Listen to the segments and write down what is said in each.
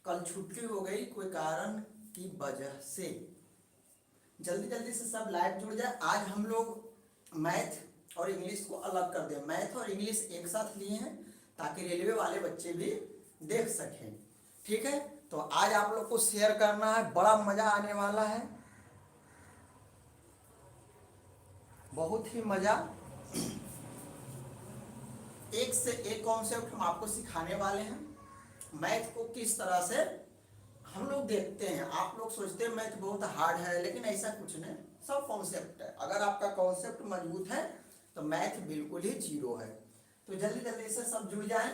कल छुट्टी हो गई कोई कारण की वजह से। जल्दी जल्दी से सब लाइव जुड़ जाए। आज हम लोग मैथ और इंग्लिश को अलग कर दें। मैथ और इंग्लिश एक साथ लिए हैं ताकि रेलवे वाले बच्चे भी देख सकें। ठीक है, तो आज आप लोग को शेयर करना है, बड़ा मजा आने वाला है, बहुत ही मजा। एक से एक कॉन्सेप्ट हम आपको सिखाने वाले हैं। मैथ को किस तरह से हम लोग देखते हैं। आप लोग सोचते हैं मैथ बहुत हार्ड है, लेकिन ऐसा कुछ नहीं, सब कॉन्सेप्ट है। अगर आपका कॉन्सेप्ट मजबूत है तो मैथ बिल्कुल ही जीरो है। तो जल्दी जल्दी से सब जुड़ जाएं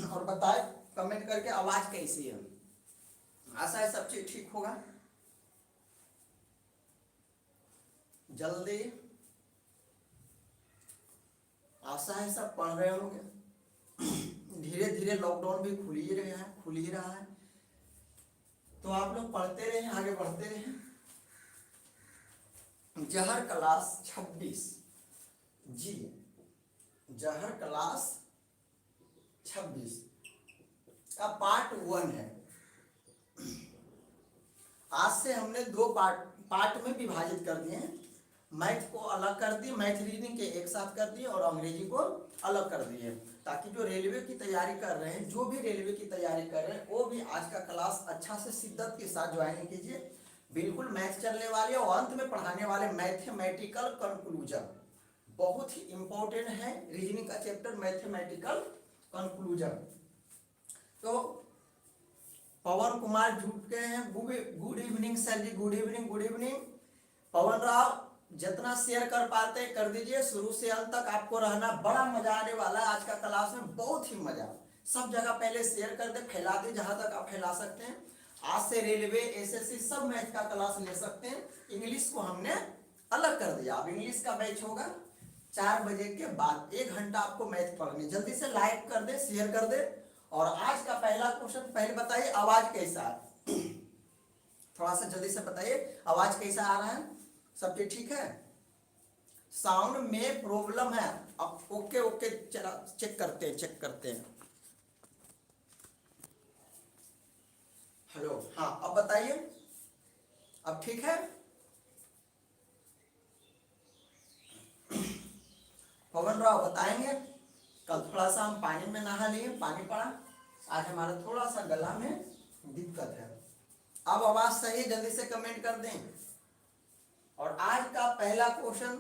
और बताएं कमेंट करके आवाज कैसी है। आशा है सब चीज ठीक होगा। जल्दी, आशा है सब पढ़ रहे होंगे। धीरे धीरे लॉकडाउन भी खुल ही रहा है, तो आप लोग पढ़ते रहे, आगे बढ़ते रहे। जहर क्लास 26 जी, जहर क्लास 26 का पार्ट 1 है। आज से हमने दो पार्ट में विभाजित कर दिए हैं। मैथ को अलग कर दिए, मैथ रीजनिंग के एक साथ कर दिए और अंग्रेजी को अलग कर दिए, ताकि जो रेलवे की तैयारी कर रहे हैं, जो भी रेलवे की तैयारी कर रहे हैं, वो भी आज का क्लास अच्छा से शिद्दत के साथ ज्वाइन कीजिए। बिल्कुल मैथ चलने वाले और अंत में पढ़ाने वाले मैथमेटिकल कंक्लूजन बहुत ही इंपॉर्टेंट है। रीजनिंग का चैप्टर मैथमेटिकल कंक्लूजन। तो पवन कुमार जुट गए हैं। गुड इवनिंग सर जी, गुड इवनिंग, गुड इवनिंग। पवन राव, जितना शेयर कर पाते हैं कर दीजिए। शुरू से अंत तक आपको रहना, बड़ा मजा आने वाला है आज का क्लास में, बहुत ही मजा। सब जगह पहले शेयर कर दे, फैला दे जहां तक आप फैला सकते हैं। आज से रेलवे, एसएससी सब मैथ का क्लास ले सकते हैं। इंग्लिश को हमने अलग कर दिया। अब इंग्लिश का बैच होगा 4 बजे के बाद, 1 घंटा आपको मैथ पढ़ने। जल्दी से लाइक कर दे, शेयर कर दे। और आज का पहला क्वेश्चन, पहले बताइए आवाज कैसा है। थोड़ा सा जल्दी से बताइए आवाज कैसा आ रहा है, सब ठीक है। साउंड में प्रॉब्लम है, अब ओके ओके, चला चेक करते हैं। हेलो, हाँ अब बताइए, अब ठीक है। पवन राव बताएंगे। कल थोड़ा सा हम पानी में नहा लिए, पानी पड़ा, आज हमारा थोड़ा सा गला में दिक्कत है। अब आवाज सही, जल्दी से कमेंट कर दें। और आज का पहला क्वेश्चन,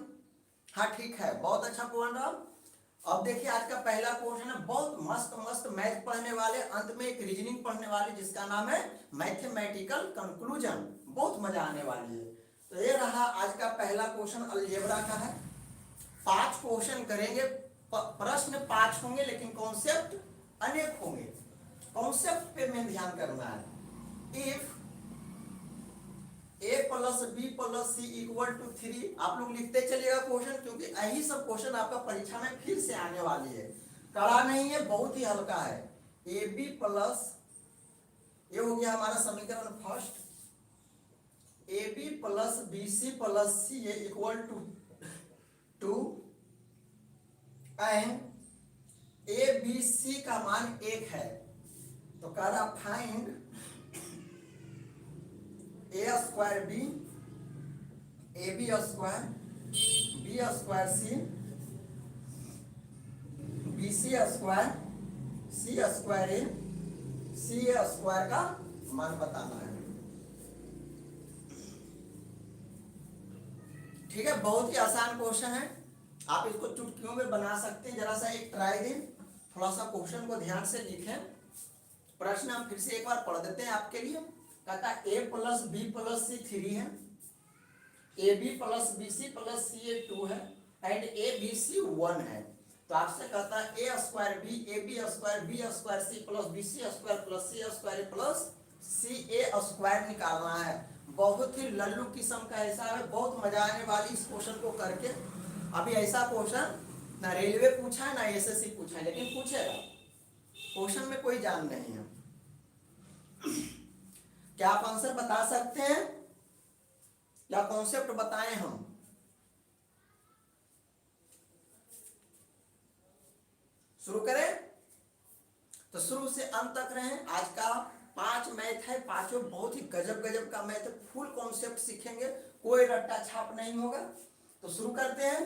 हाँ ठीक है, बहुत अच्छा पवन राव। अब देखिए आज का पहला क्वेश्चन है, बहुत मस्त मस्त मैथ पढ़ने वाले, अंत में एक रीजनिंग पढ़ने वाले जिसका नाम है मैथमेटिकल कंक्लूजन, बहुत मजा आने वाली है। तो ये रहा आज का पहला क्वेश्चन, अलजेब्रा का है। 5 क्वेश्चन करेंगे, प्रश्न 5 होंगे, लेकिन कॉन्सेप्ट अनेक होंगे। कॉन्सेप्ट पे में ध्यान करना है। If a plus B plus C equal to 3, आप लोग लिखते चलिएगा क्वेश्चन, क्योंकि यही सब क्वेश्चन आपका परीक्षा में फिर से आने वाली है। कड़ा नहीं है, बहुत ही हल्का है। ए बी प्लस, ये हो गया हमारा समीकरण first, A B plus B C plus C equal to 2 and A B C का मान 1 है। तो कह रहा find A square B, A B square, B square C, B C square, C square A, C A square का मान बताना है। ठीक है, बहुत ही आसान क्वेश्चन है, आप इसको चुटकियों में बना सकते हैं। जरा सा एक ट्राई दें, थोड़ा सा क्वेश्चन को ध्यान से लिखें। प्रश्न हम फिर से एक बार पढ़ देते हैं आपके लिए। कहता है A plus B plus C 3 है, A B plus B C plus C A 2 है एंड ए बी सी 1 है। तो आपसे कहता है A square B, A B square, B square C plus B C square plus C square plus C A square निकालना है। बहुत ही लल्लू किस्म का हिसाब है, बहुत मजा आने वाली इस क्वेश्चन को करके। अभी ऐसा क्वेश्चन ना रेलवे पूछा है ना एसएससी पूछा है, लेकिन पूछेगा। क्वेश्चन में कोई जान नहीं है। क्या आप आंसर बता सकते हैं या कॉन्सेप्ट बताएं हम? शुरू करें? तो शुरू से अंत तक रहें। आज का 5 5 मैथ है, पांचों बहुत ही गजब गजब का मैथ है, फुल कॉन्सेप्ट सीखेंगे, कोई रट्टा छाप नहीं होगा। तो शुरू करते हैं।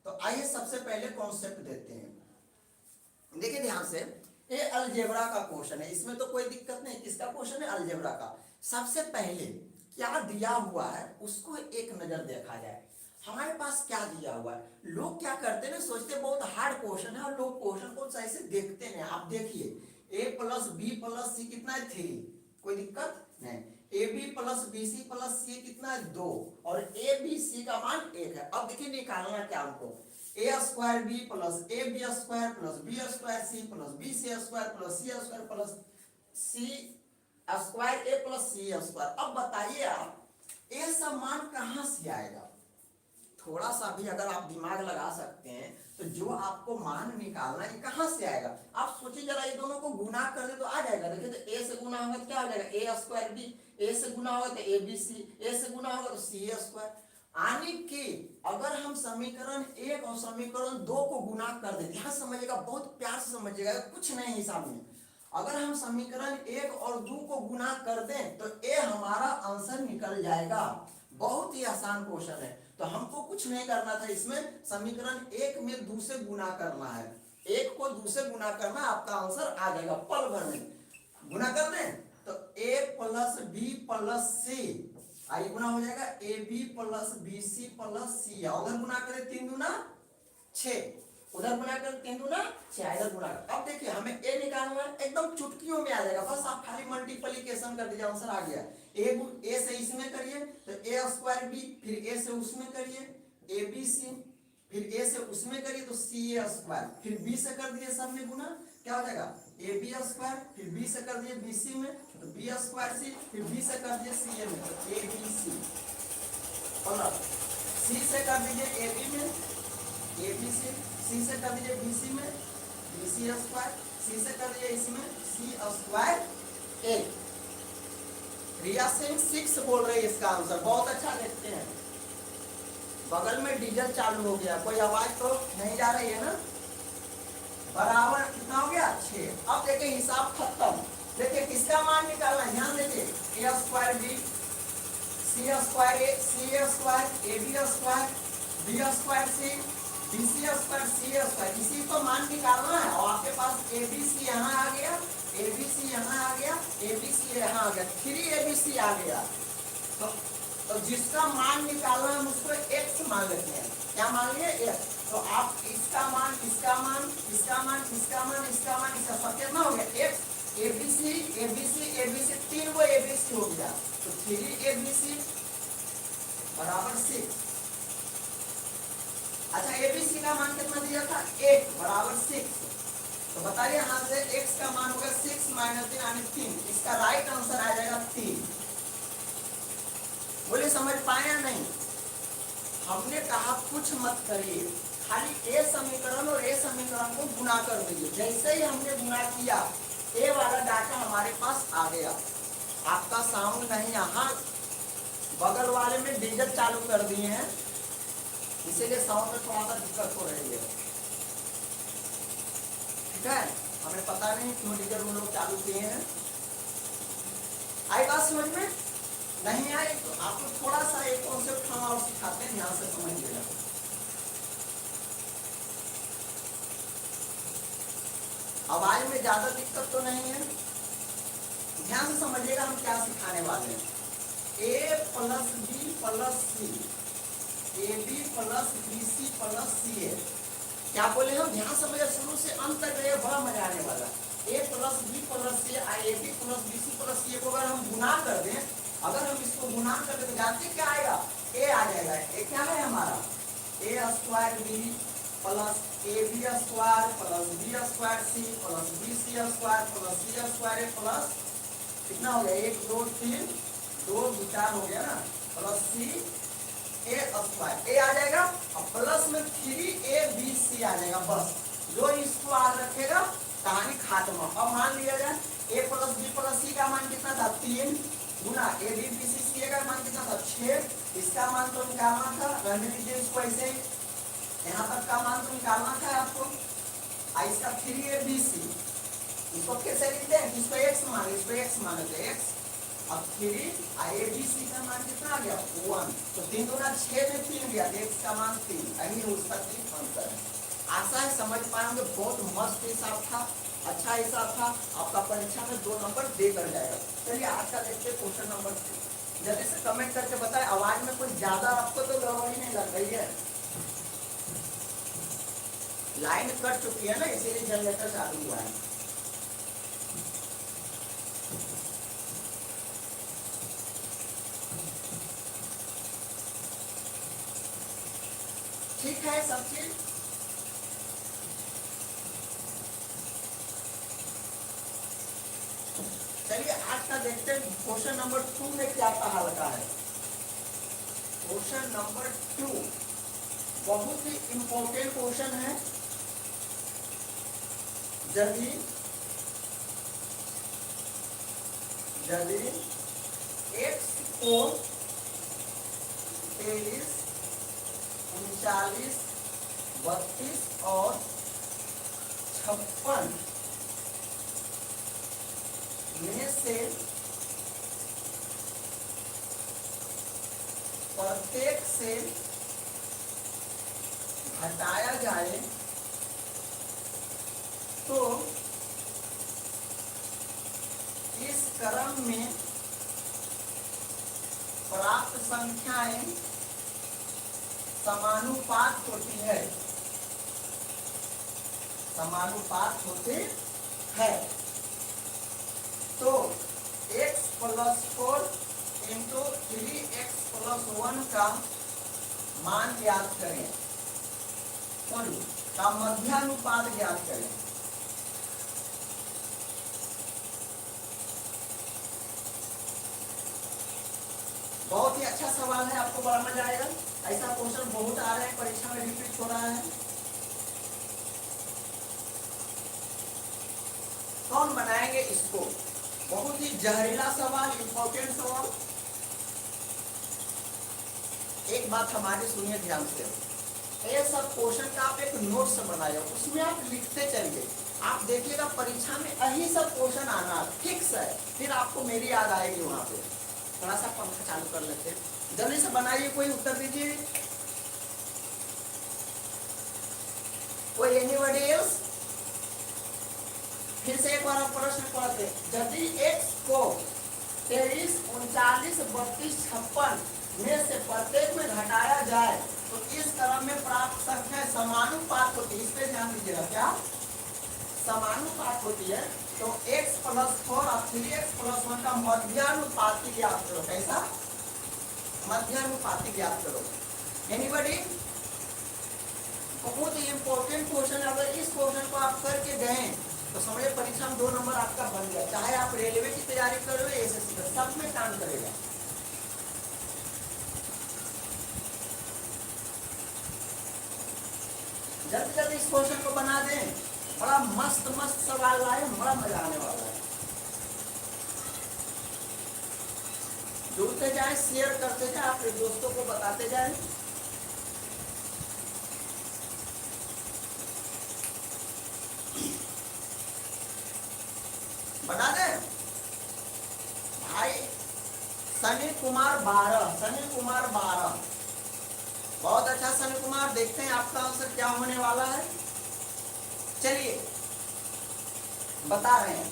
तो आइए सबसे पहले कॉन्सेप्ट देते हैं। देखिए ध्यान से, ये अलजेब्रा का क्वेश्चन है, इसमें तो कोई दिक्कत नहीं। किसका क्वेश्चन है? अलजेब्रा का। सबसे पहले क्या दिया हुआ है उसको एक नजर देखा जाए। हमारे पास क्या दिया हुआ है? लोग क्या करते हैं, सोचते बहुत हार्ड क्वेश्चन है और लोग क्वेश्चन को सही से देखते नहीं। आप देखिए, a plus B plus C कितना है? 3। कोई दिक्कत नहीं। A B plus B C plus C कितना है? 2। और ए बी सी का मान 1 है। अब देखिए निकालना क्या हमको, A square B plus A B square plus B square C plus B C square plus C square plus C square A plus C square. अब बताइए आप, ये सब मान कहां से आएगा? थोड़ा सा भी अगर आप दिमाग लगा सकते हैं तो जो आपको मान निकालना है कहां से आएगा? आप सोचिए जरा, ये दोनों को गुना कर दे तो आ जाएगा। देखिए तो ए से गुना होगा तो क्या हो जाएगा? ए स्क्वायर बी। ए से गुना होगा तो ए बी सी। ए से गुना होगा तो सी स्क्वायर। यानी कि अगर हम समीकरण 1 और समीकरण 2 को गुना कर दें, ध्यान समझिएगा, बहुत प्यार से समझिएगा, कुछ नहीं हिसाब में। अगर हम समीकरण 1 और 2 को गुना कर दें तो ए हमारा आंसर निकल जाएगा। बहुत ही आसान क्वेश्चन है। तो हमको कुछ नहीं करना था इसमें, समीकरण 1 में 2 से गुना करना है। 1 को 2 से गुना करना, आपका आंसर आ जाएगा पल भर में। गुना कर दें तो a plus B plus C, आई गुना हो जाएगा A B plus B C plus C. उधर गुना करें 3 दूना 6, उधर गुना करें 3 दूना 6, इधर गुना कर। अब देखिए हमें ए निकालना है, एकदम चुटकियों में आ जाएगा, बस आप खाली मल्टीप्लिकेशन कर दीजिए, आंसर आ गया। ए से इसमें करिए तो ए स्क्वायर बी, फिर ए से उसमें करिए ए बी सी, फिर ए से उसमें करिए तो सी ए स्क्वायर, फिर बी से कर दिए सब में गुना, क्या हो जाएगा? ए बी स्क्वायर, फिर बी से कर दिए बी सी में तो बी स्क्वायर सी, फिर बी से कर दिए सी ए में तो ए बी सी, और सी से कर दीजिए ए बी में ए बी सी, सी से कर दीजिए बी सी में बी सी स्क्वायर, सी से कर दीजिए इसमें सी स्क्वायर ए। रिया सिंह 6 बोल रही है इसका आंसर, बहुत अच्छा देखते हैं। बगल में डीजल चालू हो गया, कोई आवाज तो नहीं जा रही है ना? बराबर कितना हो गया? 6। अब देखिए हिसाब खत्म। देखिए किसका मान निकालना है, ध्यान देखिए, A square B C square A C square A B square B square C B C square C square, इसी को मान निकालना है। और आपके पास ए बी सी यहाँ आ गया, ए बी सी यहाँ आ गया, ए बी सी यहाँ आ गया, 3 ए बी सी आ गया। तो जिसका मान निकालना है उसको x मान लेते हैं। क्या मान लिए? x। तो आप इसका मान, इसका मान, इसका मान, इसका मान, इसका मान, इसका सब कितना हो गया? x। A B C A B C A B C, 3 वो ए बी सी हो गया तो 3 ए बी सी बराबर 6। अच्छा ए बी सी का मान कितना दिया था? 1 बराबर 6। तो बताइए यहाँ से x का मान होगा 6 माइनस 3 यानी 3। इसका राइट आंसर आ जाएगा 3। बोले समझ पाए या नहीं? हमने कहा कुछ मत करिए, खाली ए समीकरण और ए समीकरण को गुना कर दीजिए। जैसे ही हमने गुना किया ए वाला डाटा हमारे पास आ गया। आपका साउंड नहीं, यहाँ बगल वाले में डीजल चालू कर दिए हैं, इसीलिए साउंड में थोड़ा सा दिक्कत हो रही है। ठीक है, हमें पता नहीं क्यों डीजल वो लोग चालू किए हैं। आई बात समझ में? नहीं आए तो आपको थोड़ा सा एक कॉन्सेप्ट हम और सिखाते हैं, ध्यान से समझिएगा। आवाज में ज्यादा दिक्कत तो नहीं है, ध्यान से समझिएगा हम क्या सिखाने वाले हैं। A plus B plus C, A B plus B C plus C A. क्या बोले हम? ध्यान समझिए, शुरू से अंत तक रहे, बड़ा मजा आने वाला। A plus B plus C, A B plus B C plus C को अगर हम गुना कर दें, अगर हम इसको गुना कर दें तो जानते क्या आएगा? ए आ जाएगा। ए क्या है हमारा? A square B plus A B square plus B square C plus B C square plus C square A plus कितना हो गया? 1 2 3 2 4 हो गया ना, प्लस सी ए स्क्वायर। ए आ जाएगा और प्लस में 3 ए बी सी आ जाएगा। बस जो इसको याद रखेगा कहानी खात्मा। अब मान लिया जाए ए प्लस बी प्लस सी का मान कितना था? 3 गुना ए बी बी सी सी का मान कितना था? 6। इसका मान तो निकालना था, रहने दीजिए इसको ऐसे। यहाँ तक का मान तो निकालना था आपको। इसका 3 ए बी सी इसको कैसे लिखते हैं, इसको एक्स माने, इसको एक्स माने तो एक्स, अब 3 ए बी सी का मान कितना आ गया 1, तो 3 दूना 6 में 3 गया, एक्स का मान 3, यही उसका 3 आंसर है। आशा है समझ पाए होंगे, बहुत मस्त हिसाब था, अच्छा हिसाब था, आपका परीक्षा में 2 नंबर दे कर जाएगा। चलिए आज का देखते हैं क्वेश्चन नंबर 2, जल्दी से कमेंट करके बताएं, आवाज में कोई ज्यादा आपको तो गड़बड़ी नहीं लग रही है, लाइन कट चुकी है ना इसीलिए जनरेटर चालू हुआ है। ठीक है सब चीज, चलिए आज का देखते हैं क्वेश्चन नंबर 2 में क्या कहा लगा है। क्वेश्चन नंबर 2 बहुत ही इंपॉर्टेंट क्वेश्चन है, यदि x को 23, 39, 32 और 56 में से प्रत्येक से घटाया जाए तो इस क्रम में प्राप्त संख्याएं समानुपात होती है, समानुपात होती है। तो x + 4 इंटू 3x + 1 का मान ज्ञात करें, का मध्यानुपात ज्ञात करें। बहुत ही अच्छा सवाल है, आपको बड़ा मजा आएगा, ऐसा क्वेश्चन बहुत आ रहे हैं परीक्षा में, रिपीट हो रहा है। कौन बनाएंगे इसको, बहुत ही जहरीला सवाल, इंपॉर्टेंट सवाल। एक बात हमारी सुनिए ध्यान से, ये सब क्वेश्चन का आप एक नोट्स बनाइए, उसमें आप लिखते चलिए, आप देखिएगा परीक्षा में यही सब क्वेश्चन आना फिक्स है, फिर आपको मेरी याद आएगी वहां पे। थोड़ा सा पंखा चालू कर लेते हैं, जल्दी से बनाइए, कोई उत्तर दीजिए, कोई एनीबॉडी एल्स। फिर से एक बार आप प्रश्न पढ़ते, यदि x को 23, 39, 32, 56 में से प्रत्येक में घटाया जाए तो इस क्रम में प्राप्त संख्या समानुपात होती है, इस पे ध्यान दीजिएगा, क्या समानुपात होती है। तो x + 4 और 3x + 1 का मध्यानुपाती ज्ञात करो, कैसा मध्यानुपाती ज्ञात करो। एनीबॉडी, बहुत ही इंपॉर्टेंट क्वेश्चन है, अगर इस क्वेश्चन को आप करके गए तो समझे परीक्षा में 2 नंबर आपका बन गया, चाहे आप रेलवे की तैयारी कर रहे हो, एसएससी का, सब में काम करेगा। जल्दी जल्दी इस क्वेश्चन को बना दें, बड़ा मस्त मस्त सवाल लाए, बड़ा मजा आने वाला है। जुड़ते जाए, शेयर करते जाए, अपने दोस्तों को बताते जाए। बता दें भाई, सनी कुमार 12, सनी कुमार 12, बहुत अच्छा सनी कुमार, देखते हैं आपका आंसर क्या होने वाला है। चलिए बता रहे हैं,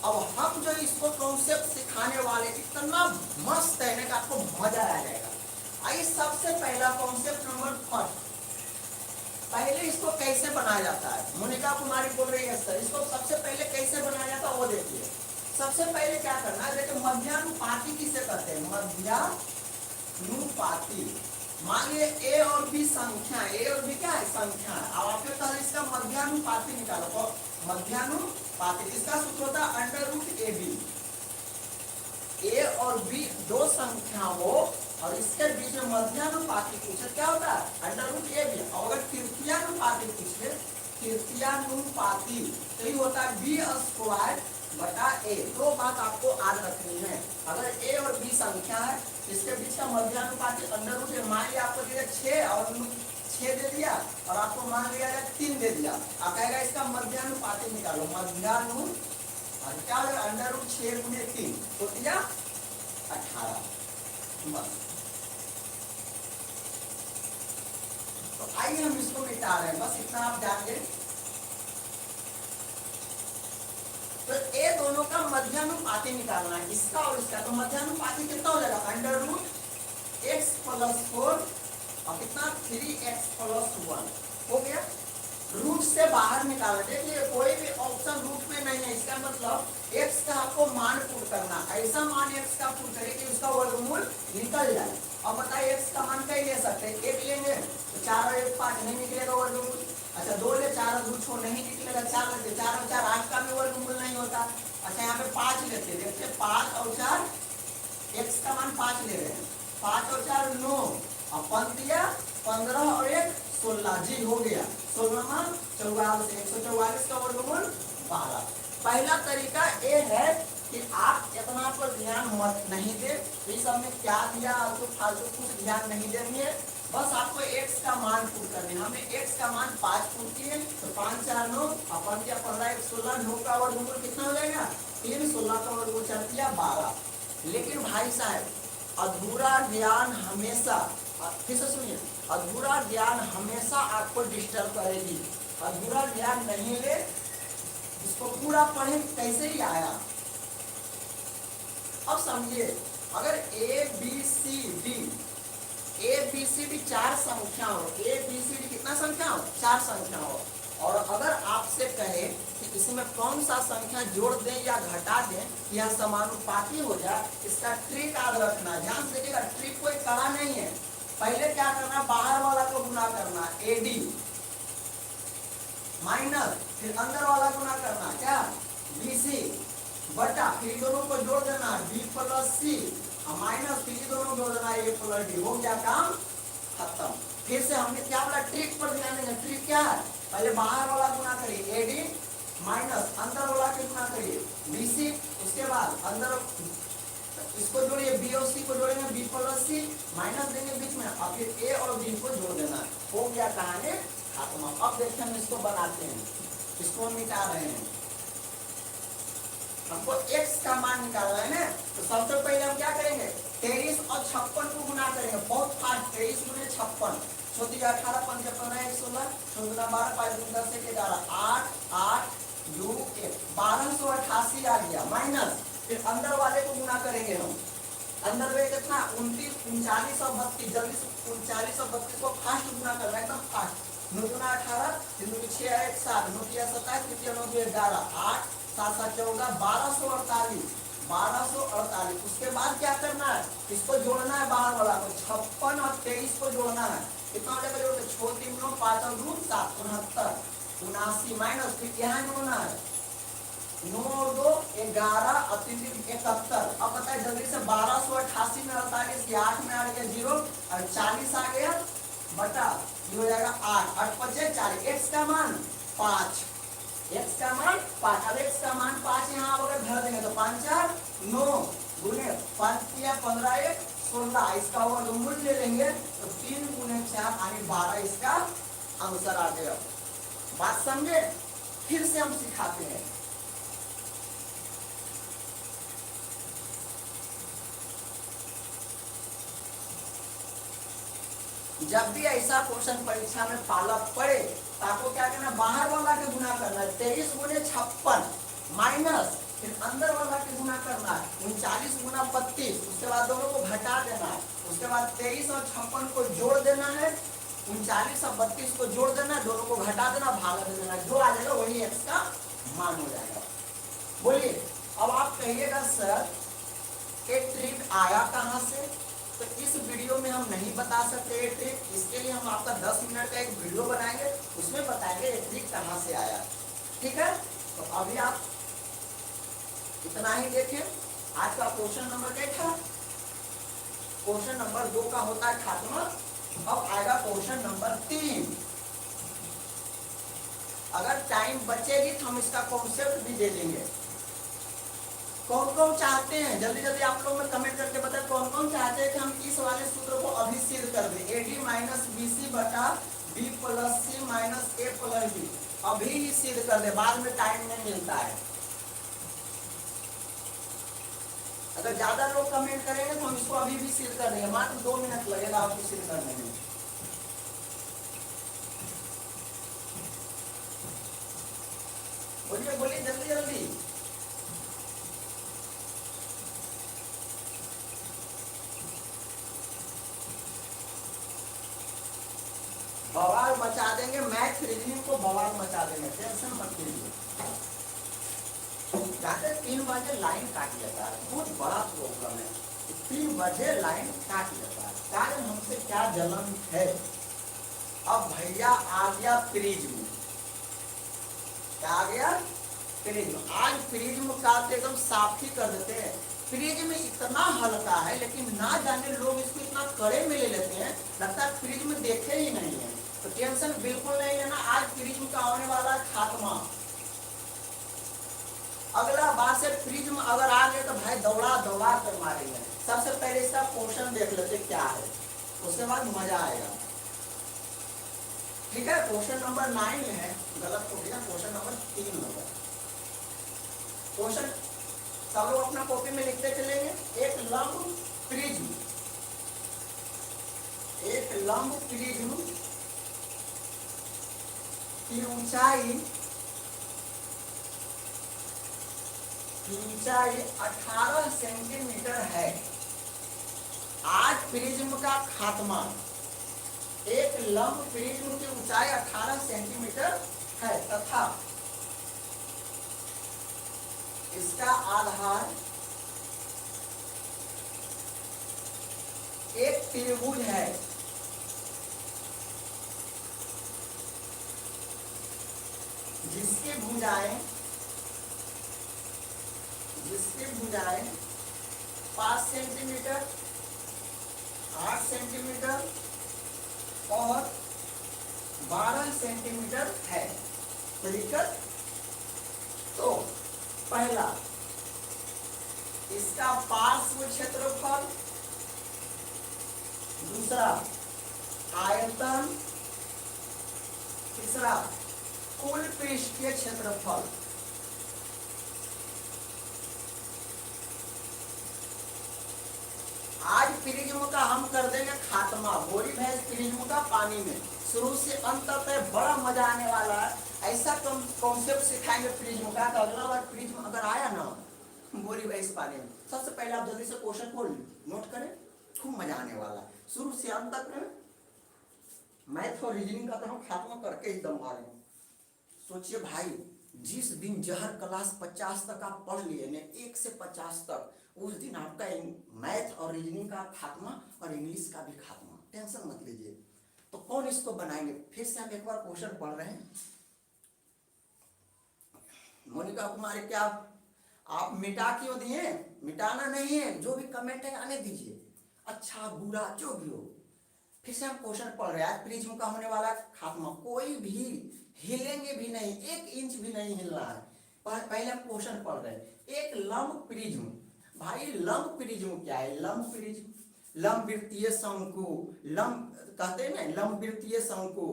अब हम जो इसको कॉन्सेप्ट सिखाने वाले, इतना मस्त है ना कि आपको मजा आ जाएगा। आइए सबसे पहला कॉन्सेप्ट नंबर 1, पहले इसको कैसे बनाया जाता है, मोनिका कुमारी बोल रही है सर, इसको सबसे पहले कैसे बनाया जाता है वो देखिए। सबसे पहले क्या करना है, देखिए मध्यानुपाती किसे कहते हैं, मध्यानुपाती। मान लीजिए ए और बी संख्या, ए और बी क्या है संख्या है, अब आपके पास इसका मध्यानुपाती निकालो, तो मध्यानुपाती इसका सूत्र होता है √AB। ए और बी दो संख्या हो और इसके बीच में मध्यानुपाती पूछे, क्या होता है √AB। और अगर तृतीयानुपाती पूछे, तृतीयानुपाती तो ये होता है B² A। दो बात आपको याद रखनी है, अगर ए और बी संख्या है, इसके बीच का मध्यानुपाती √A। मान लिया आपको दिया 6 और 6 दे दिया, और आपको मान लिया 3 दे दिया, आप कहेगा इसका मध्यानुपाती निकालो, और क्या हो जाएगा अंडर रूट 6 गुने 3 तो दिया 18। बस तो आइए हम इसको मिटा रहे हैं, बस इतना आप जानिए। तो ये दोनों का मध्यानुपाती निकालना है, इसका और इसका। तो मध्यानुपाती कितना हो जाएगा अंडर रूट एक्स प्लस 4 और कितना 3x प्लस 1 हो गया। रूट से बाहर निकालना, देखिए कोई भी ऑप्शन रूट में नहीं है, इसका मतलब x का आपको मान पुट करना, ऐसा मान x का पुट करें कि उसका वर्गमूल निकल जाए। अब बताइए x का मान कहीं ले सकते हैं, 1 लेंगे तो 4 और 1 5 नहीं निकलेगा वर्गमूल। अच्छा 2 ले 4 और 2 छोड़ नहीं निकलेगा, 4 लेते 4 और 4 8 का भी वर्गमूल नहीं होता। अच्छा यहाँ पे 5 लेते, देखते 5 और 4 x का मान 5 ले रहे हैं, 5 और 4 9 और 15 और 1 16 जी हो गया 16 44 144 का वर्गमूल 12। पहला तरीका ये है कि आप इतना पर ध्यान मत नहीं दे, इस सब में क्या दिया तो फालतू कुछ ध्यान नहीं देंगे, बस आपको x का मान पुट करने। हमने x का मान 5 पुट किए तो 5 4 9 अपन क्या 15 1 16 9 का वर्गमूल कितना हो जाएगा 3 16 का वर्गमूल चल दिया 12। लेकिन भाई साहब अधूरा ज्ञान हमेशा, फिर से सुनिए, अधूरा ज्ञान हमेशा आपको डिस्टर्ब करेगी। अधूरा ज्ञान नहीं ले, इसको पूरा पढ़े कैसे ही आया। अब समझिए अगर ए बी सी डी 4 संख्या हो, ए बी सी डी कितना संख्या हो 4 संख्या हो, और अगर आपसे कहे कि इसमें कौन सा संख्या जोड़ दें या घटा दें या समानुपाती हो जाए, इसका ट्रिक याद रखना, ध्यान से देखिएगा। ट्रिक कोई कड़ा नहीं है, पहले क्या करना बाहर वाला को गुना करना एडी माइनस, फिर अंदर वाला गुना करना क्या बीसी बटा, फिर दोनों को जोड़ देना बी प्लस सी माइनस, फिर दोनों जोड़ देना ए प्लस डी, हो गया काम खत्म। फिर से हमने क्या बोला ट्रिक पर ध्यान देना। ट्रिक क्या है, पहले बाहर वाला गुना करिए एडी माइनस अंदर वाला के गुना करिए बीसी, उसके बाद अंदर इसको जोड़िए बी और सी को जोड़ेंगे बी प्लस सी माइनस देंगे बीच में, और फिर ए और बी को जोड़ देना, हो गया कहानी खत्म। अब देखिए हम इसको बनाते हैं, इसको मिटा रहे हैं, हमको x का मान निकालना है ना। तो सबसे पहले हम क्या करेंगे 23 और 56 को गुना करेंगे, बहुत फास्ट 23 गुने 56 छोटी 18 5 15 1 16 16 12 5 2 10 1 11 8 8 2 1 1288 आ गया माइनस, फिर अंदर वाले को गुना करेंगे हम, अंदर में कितना 29 39 और 32, जल्दी से 39 और 32 को फास्ट गुना करना है, एकदम फास्ट। 9 गुना 18 3 2 6 1 7 9 3 27 3 9 2 11 8 7 7 14 1248। उसके बाद क्या करना है, इसको जोड़ना है बाहर वाला को, 56 और 23 को जोड़ना है, कितना हो जाएगा जोड़ते 6 3 9 5 और 2 7 69 79 माइनस, फिर यहाँ जोड़ना है 9 और 2 11 और 3 3 71। अब बताए जल्दी से 1288 में 48 के 8 में आ गया 0 और 40 आ गया बटा, ये हो जाएगा 8 8 5 40, x का मान 5, x का मान 5। अब x का मान 5 यहाँ अगर धर देंगे तो 5 4 9 गुने 5 3 15 1 16, इसका वर्गमूल ले लेंगे तो 3 गुने 4 यानी 12 इसका आंसर आ गया। बात समझे, फिर से हम सिखाते हैं। जब भी ऐसा क्वेश्चन परीक्षा में पाला पड़े तो आपको क्या करना, बाहर वाला के गुना करना है 23 गुने 56 माइनस, फिर अंदर वाला के गुना करना है 39 गुना 32, उसके बाद दोनों को घटा देना है, उसके बाद 23 और 56 को जोड़ देना है, 39 और 32 को जोड़ देना है, दोनों को घटा देना, भागा दे देना, जो आ जाएगा वही x का मान हो जाएगा। बोलिए अब आप कहिएगा सर एक ट्रिक आया कहाँ से, तो इस वीडियो में हम नहीं बता सकते ये ट्रिक, इसके लिए हम आपका 10 मिनट का एक वीडियो बनाएंगे, उसमें बताएंगे ये ट्रिक कहाँ से आया, ठीक है। तो अभी आप इतना ही देखें। आज का क्वेश्चन नंबर क्या था, क्वेश्चन नंबर 2 का होता है खात्मा। अब आएगा क्वेश्चन नंबर 3। अगर टाइम बचेगी तो हम इसका कॉन्सेप्ट भी दे देंगे। कौन कौन चाहते हैं जल्दी जल्दी आप लोग में कमेंट करके बताएं, कौन कौन चाहते हैं कि हम इस वाले सूत्र को अभी सिद्ध कर दें, एडी माइनस बीसी बटा बी प्लस सी माइनस ए प्लस बी, अभी ही सिद्ध कर दे, बाद में टाइम नहीं मिलता है। अगर ज्यादा लोग कमेंट करेंगे तो हम इसको अभी भी सील कर देंगे, मात्र 2 मिनट लगेगा आपको सील करने में। बोलिए बोलिए जल्दी जल्दी। बवाल मचा देंगे, मैथ रीजनिंग को बवाल मचा देंगे, टेंशन मत लीजिए। जाते 3 बजे लाइन काट लेता है, बहुत बड़ा प्रॉब्लम है। 3 बजे लाइन काट लेता है, कारण हमसे क्या जलन है। अब भैया आ गया प्रिज्म, क्या आ गया प्रिज्म। आज प्रिज्म का तो एकदम साफ ही कर देते हैं। प्रिज्म इतना हल्का है लेकिन ना जाने लोग इसको इतना कड़े में ले लेते हैं, लगता है प्रिज्म देखे ही नहीं है। तो टेंशन बिल्कुल नहीं लेना, आज प्रिज्म का होने वाला खात्मा। अगला बार से प्रिज्म अगर आ गए तो भाई दौड़ा दौड़ा कर मारेंगे। सबसे पहले इसका क्वेश्चन देख लेते क्या है, उसके बाद मजा आएगा। ठीक है, क्वेश्चन नंबर 9 है, गलत हो गया, क्वेश्चन नंबर 3 होगा। क्वेश्चन सब लोग अपना कॉपी में लिखते चलेंगे। एक लंब प्रिज्म, एक लंब प्रिज्म की ऊंचाई 18 सेंटीमीटर है। आज प्रिज्म का खात्मा, एक लंब प्रिज्म की ऊंचाई 18 सेंटीमीटर है तथा इसका आधार एक त्रिभुज है। जिसकी भुजाएं 5 सेंटीमीटर, 8 सेंटीमीटर और 12 सेंटीमीटर है। दिक्कत तो पहला इसका पार्श्व क्षेत्रफल, दूसरा आयतन, तीसरा कुल पृष्ठीय क्षेत्रफल। आज प्रिज्म का हम कर देंगे खात्मा, गोरी भैंस प्रिज्म का पानी में, शुरू से अंत तक बड़ा मजा आने वाला है। ऐसा कॉन्सेप्ट सिखाएंगे प्रिज्म का, अगला बार प्रिज्म अगर आया ना गोरी भैंस पानी में, सबसे पहले आप जल्दी से क्वेश्चन को नोट करें, खूब मजा आने वाला है। शुरू से अंत तक मैथ और रीजनिंग का तो हम खात्मा करके ही दम मारेंगे। सोचिए भाई, जिस दिन जहर क्लास 50 तक आप पढ़ लिए ने, 1 से 50 तक, उस दिन आपका मैथ और रीजनिंग का खात्मा और इंग्लिश का भी खात्मा, टेंशन मत लीजिए। तो कौन इसको बनाएंगे, फिर से हम एक बार क्वेश्चन पढ़ रहे हैं। मोनिका कुमारी, क्या आप मिटा क्यों दिए? मिटाना नहीं है, जो भी कमेंट है आने दीजिए, अच्छा बुरा जो भी हो। फिर से हम क्वेश्चन पढ़ रहे हैं। आज प्रिज्म का होने वाला खात्मा, कोई भी हिलेंगे भी नहीं, 1 इंच भी नहीं हिलना है। पहले हम क्वेश्चन पढ़ रहे हैं। एक लंब प्रिज्म, भाई लंब प्रिज्म क्या है? लंब प्रिज्म लंब वृत्तीय शंकु, लंब कहते हैं ना, लंब वृत्तीय शंकु।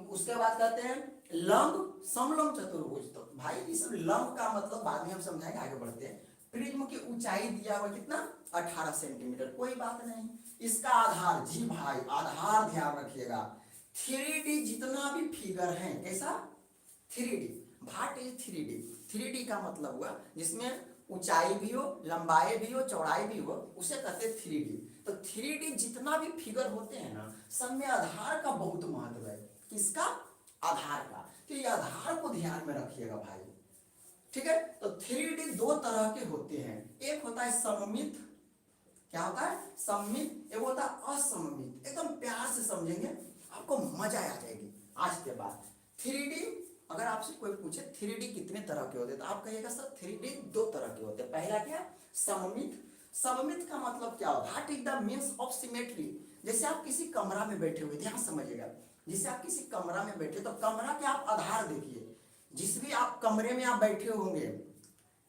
उसके बाद कहते हैं लंब समलंब चतुर्भुज। तो भाई इस लंब का मतलब बाद में हम समझाएंगे, आगे बढ़ते हैं। प्रिज्म की ऊंचाई दिया हुआ कितना? 18 सेंटीमीटर, कोई बात नहीं। इसका आधार, जी भाई आधार ध्यान रखिएगा, 3D जितना भी फिगर है, कैसा 3D, Bhat is 3D। 3D का मतलब हुआ जिसमें ऊंचाई भी हो, लंबाई भी हो, चौड़ाई भी हो, उसे कहते हैं 3D। तो 3D जितना भी फिगर होते हैं ना, सब में आधार का बहुत महत्व है। किसका? आधार का। तो ये आधार को ध्यान में रखिएगा भाई, ठीक है। तो 3D 2 तरह के होते हैं, एक होता है सममित, क्या होता है? सममित। एक होता है असममित। एकदम प्यार से समझेंगे, आपको मजा आ जाएगी आज के बाद। 3D, अगर आपसे कोई पूछे 3D कितने तरह के होते हैं, तो आप कहिएगा सर 3D 2 तरह के होते हैं। पहला क्या? सममित। सममित का मतलब क्या होता है? That is the means of symmetry. जैसे आप किसी कमरा में बैठे हुए, ध्यान समझिएगा, जैसे आप किसी कमरा में बैठे, तो कमरा के आप आधार देखिए, जिस भी आप कमरे में आप बैठे होंगे,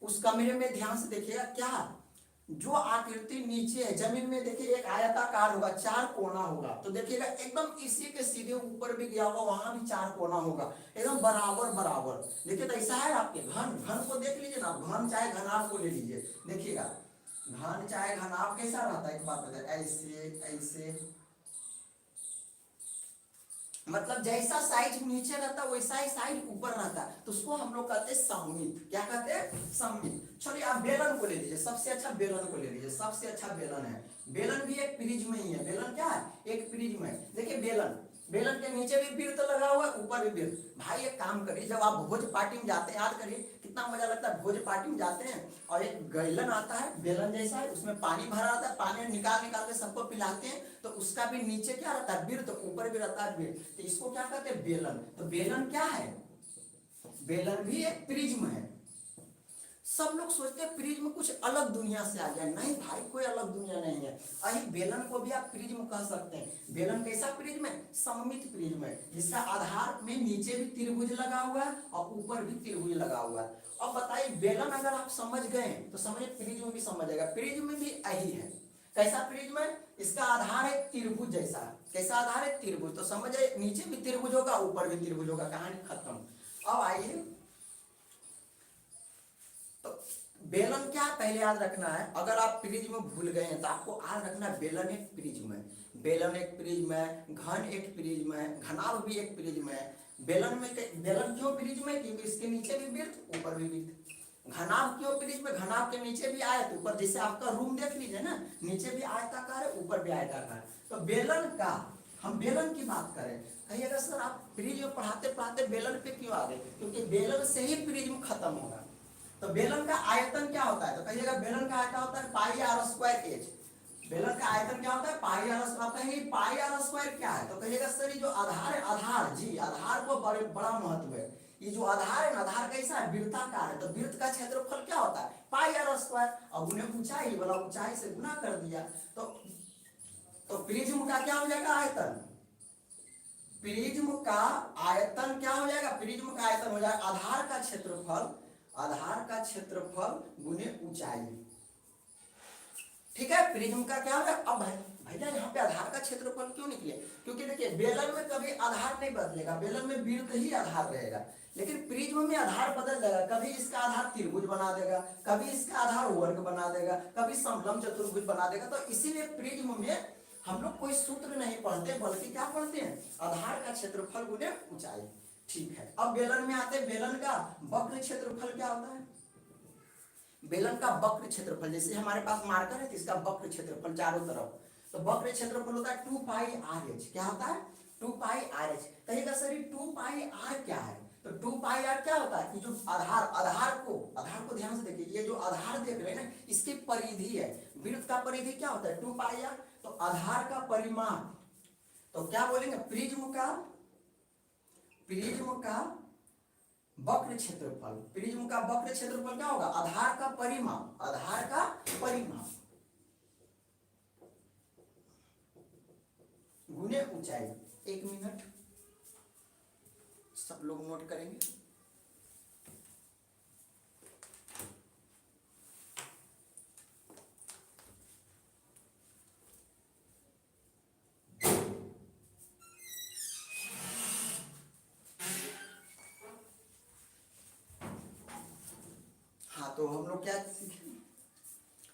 उस कमरे में ध्यान से देखिएगा, क्या जो आकृति नीचे है जमीन में, देखिए एक आयताकार होगा, 4 कोना होगा, तो देखिएगा एकदम इसी के सीधे ऊपर भी गया होगा, वहां भी 4 कोना होगा, एकदम बराबर बराबर। देखिए तो ऐसा है आपके घन, घन को देख लीजिए ना, घन चाहे घनाभ को ले लीजिए, देखिएगा घन चाहे घनाभ कैसा रहता है, एक बात बताए, ऐसे ऐसे, मतलब जैसा साइज नीचे रहता है वैसा ही साइज ऊपर रहता है, तो उसको हम लोग कहते हैं सममित। क्या कहते हैं, सममित। चलिए आप बेलन को ले लीजिए, सबसे अच्छा बेलन को ले लीजिए, सबसे अच्छा बेलन है। बेलन भी एक प्रिज्म ही है। बेलन क्या है, एक प्रिज्म है। देखिए बेलन, बेलन के नीचे भी वृत्त लगा हुआ है, ऊपर भी वृत्त। भाई एक काम करिए, जब आप भोज पार्टी में जाते हैं, याद करिए कितना मजा लगता है, भोज पार्टी में जाते हैं और एक गैलन आता है बेलन जैसा है, उसमें पानी भरा रहता है, पानी निकाल निकाल के सबको पिलाते हैं, तो उसका भी नीचे क्या रहता है, वृत्त, ऊपर भी रहता है वृत्त, तो इसको क्या कहते हैं, बेलन। तो बेलन क्या है, बेलन भी एक प्रिज्म है। सब लोग सोचते हैं प्रिज्म कुछ अलग दुनिया से आ गया, नहीं भाई कोई अलग दुनिया नहीं है। अही बेलन को भी आप प्रिज्म कह सकते हैं। बेलन कैसा प्रिज्म है, सममित प्रिज्म है, जिसका आधार में नीचे भी त्रिभुज लगा हुआ है और ऊपर भी त्रिभुज लगा हुआ है। अब बताइए बेलन अगर आप समझ गए तो समझिए प्रिज्म भी समझ जाएगा। प्रिज्म भी यही है। कैसा प्रिज्म है, इसका आधार है त्रिभुज जैसा। कैसा आधार है, त्रिभुज। तो समझिए नीचे भी त्रिभुज होगा, ऊपर भी त्रिभुज होगा, कहानी खत्म। अब आइए, तो बेलन क्या है पहले याद रखना है। अगर आप प्रिज्म भूल गए हैं तो आपको याद रखना है बेलन एक प्रिज्म है। बेलन एक प्रिज्म है, घन एक प्रिज्म है, घनाभ भी एक प्रिज्म है। बेलन में बेलन क्यों प्रिज्म है, क्योंकि इसके नीचे भी वृत्त, ऊपर भी वृत्त। घनाभ क्यों प्रिज्म है, घनाभ के नीचे भी आयत, ऊपर, जैसे आपका रूम देख लीजिए ना, नीचे भी आयताकार है, ऊपर भी आयताकार है। तो बेलन का, हम बेलन की बात करें, कहिएगा सर आप प्रिज्म पढ़ाते पढ़ाते बेलन पे क्यों आ गए, क्योंकि बेलन से ही प्रिज्म खत्म होगा। तो बेलन का आयतन क्या होता है, तो कहिएगा बेलन का आयतन होता है पाई आर स्क्वायर एच। बेलन का आयतन क्या होता है, pi R square. Pi R square क्या है, तो कहिएगा सर ये जो आधार है, आधार जी, आधार को बड़ा महत्व है। ये जो आधार है ना, आधार कैसा है, वृत्ताकार है, तो वृत्त का क्षेत्रफल क्या होता है, पाई आर स्क्वायर। अब उन्हें ऊंचाई वाला ऊंचाई से गुना कर दिया, तो प्रिज्म का क्या हो जाएगा, आयतन। प्रिज्म का आयतन क्या हो जाएगा, प्रिज्म का आयतन हो जाएगा आधार का क्षेत्रफल, आधार का क्षेत्रफल गुने ऊंचाई। ठीक है, प्रिज्म का क्या होगा। अब भैया यहाँ पे आधार का क्षेत्रफल क्यों निकले, क्योंकि देखिए बेलन में कभी आधार नहीं बदलेगा, बेलन में वृत्त ही आधार रहेगा, लेकिन प्रिज्म में आधार बदल जाएगा। कभी इसका आधार त्रिभुज बना देगा, कभी इसका आधार वर्ग बना देगा, कभी समलंब चतुर्भुज बना देगा। तो इसीलिए प्रिज्म में हम लोग कोई सूत्र नहीं पढ़ते, बल्कि क्या पढ़ते हैं, आधार का क्षेत्रफल गुने ऊंचाई। ठीक है, अब बेलन में आते हैं। बेलन का वक्र क्षेत्रफल क्या होता है, बेलन का वक्र क्षेत्रफल, जैसे हमारे पास मार्कर है तो इसका वक्र क्षेत्रफल चारों तरफ, तो वक्र क्षेत्रफल होता है 2 पाई आर एच। क्या होता है, 2 पाई आर एच। कहिएगा सर 2 पाई आर क्या है, तो 2 पाई आर क्या होता है, कि जो आधार, आधार को ध्यान से देखिए, ये जो आधार देख रहे हैं ना, इसकी परिधि है। वृत्त का परिधि क्या होता है, 2 पाई आर। तो आधार का परिमाण, तो क्या बोलेंगे, प्रिज्म का वक्र क्षेत्रफल। प्रिज्म का वक्र क्षेत्रफल क्या होगा, आधार का परिमाप, आधार का परिमाप गुने ऊंचाई। 1 मिनट, सब लोग नोट करेंगे। तो हम लोग क्या सीखे,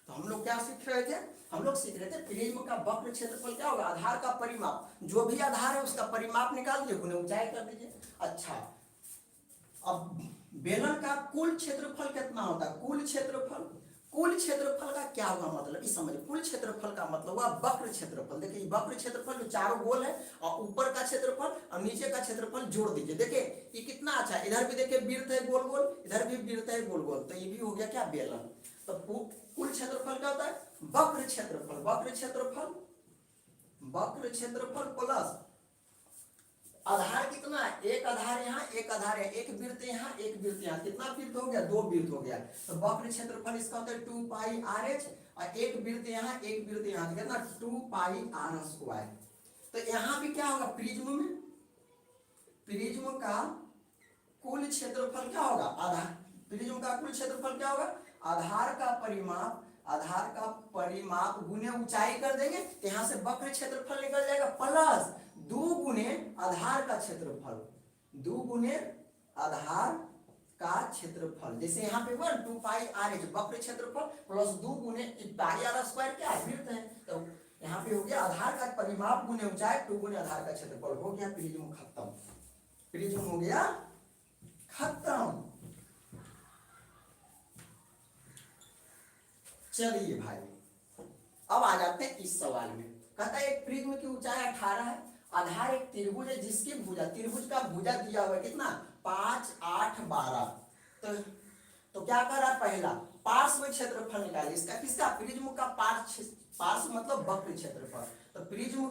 तो हम लोग क्या सीख रहे थे, हम लोग सीख रहे थे प्रिज्म का वक्र क्षेत्रफल क्या होगा, आधार का परिमाप। जो भी आधार है उसका परिमाप निकाल दीजिए, गुने ऊंचाई कर दीजिए। अच्छा, अब बेलन का कुल क्षेत्रफल कितना होता है, कुल क्षेत्रफल। कुल क्षेत्रफल का क्या होगा मतलब, इस समझ, कुल क्षेत्रफल का मतलब हुआ वक्र क्षेत्रफल। देखिए वक्र क्षेत्रफल जो चारों गोल है, और ऊपर का क्षेत्रफल और नीचे का क्षेत्रफल जोड़ दीजिए। देखिए ये कितना अच्छा है, इधर भी देखिए वृत्त है गोल गोल, इधर भी वृत्त है गोल गोल, तो ये भी हो गया क्या, बेलन। तो कुल क्षेत्रफल क्या होता है, वक्र क्षेत्रफल। वक्र क्षेत्रफल प्लस आधार कितना है, एक आधार यहाँ, एक आधार यहाँ, एक वृत्त यहाँ, एक वृत्त यहाँ, कितना वृत्त हो गया, 2 वृत्त हो गया। तो वक्र क्षेत्रफल इसका होता है 2 पाई आर एच, और एक वृत्त यहाँ, एक वृत्त यहाँ, कितना 2 पाई आर स्क्वायर। तो यहाँ भी क्या होगा, प्रिज्म में, प्रिज्म का कुल क्षेत्रफल क्या होगा, आधार, प्रिज्म का कुल क्षेत्रफल क्या होगा, आधार का परिमाप, आधार का परिमाप गुने ऊंचाई कर देंगे, यहाँ से वक्र क्षेत्रफल निकल जाएगा, प्लस 2 गुने आधार का क्षेत्रफल, 2 गुने आधार का क्षेत्रफल, जैसे यहाँ पे 1 2 पाई आर एच वक्र क्षेत्रफल प्लस 2 गुने पाई आर स्क्वायर क्या है वृत्त है, तो यहाँ पे हो गया आधार का परिमाप गुने ऊंचाई 2 गुने आधार का क्षेत्रफल, हो गया प्रिज्म खत्म, प्रिज्म हो गया खत्म। चलिए भाई अब आ जाते हैं इस सवाल में, कहता है एक प्रिज्म की ऊंचाई 18 है, आधार एक त्रिभुज है जिसकी भुजा, त्रिभुज का भुजा दिया हुआ है कितना 5 8 12, तो क्या कर रहा है पहला पार्श्व क्षेत्रफल निकालिए इसका, किसका प्रिज्म का पार्श्व मतलब वक्र क्षेत्रफल, तो प्रिज्म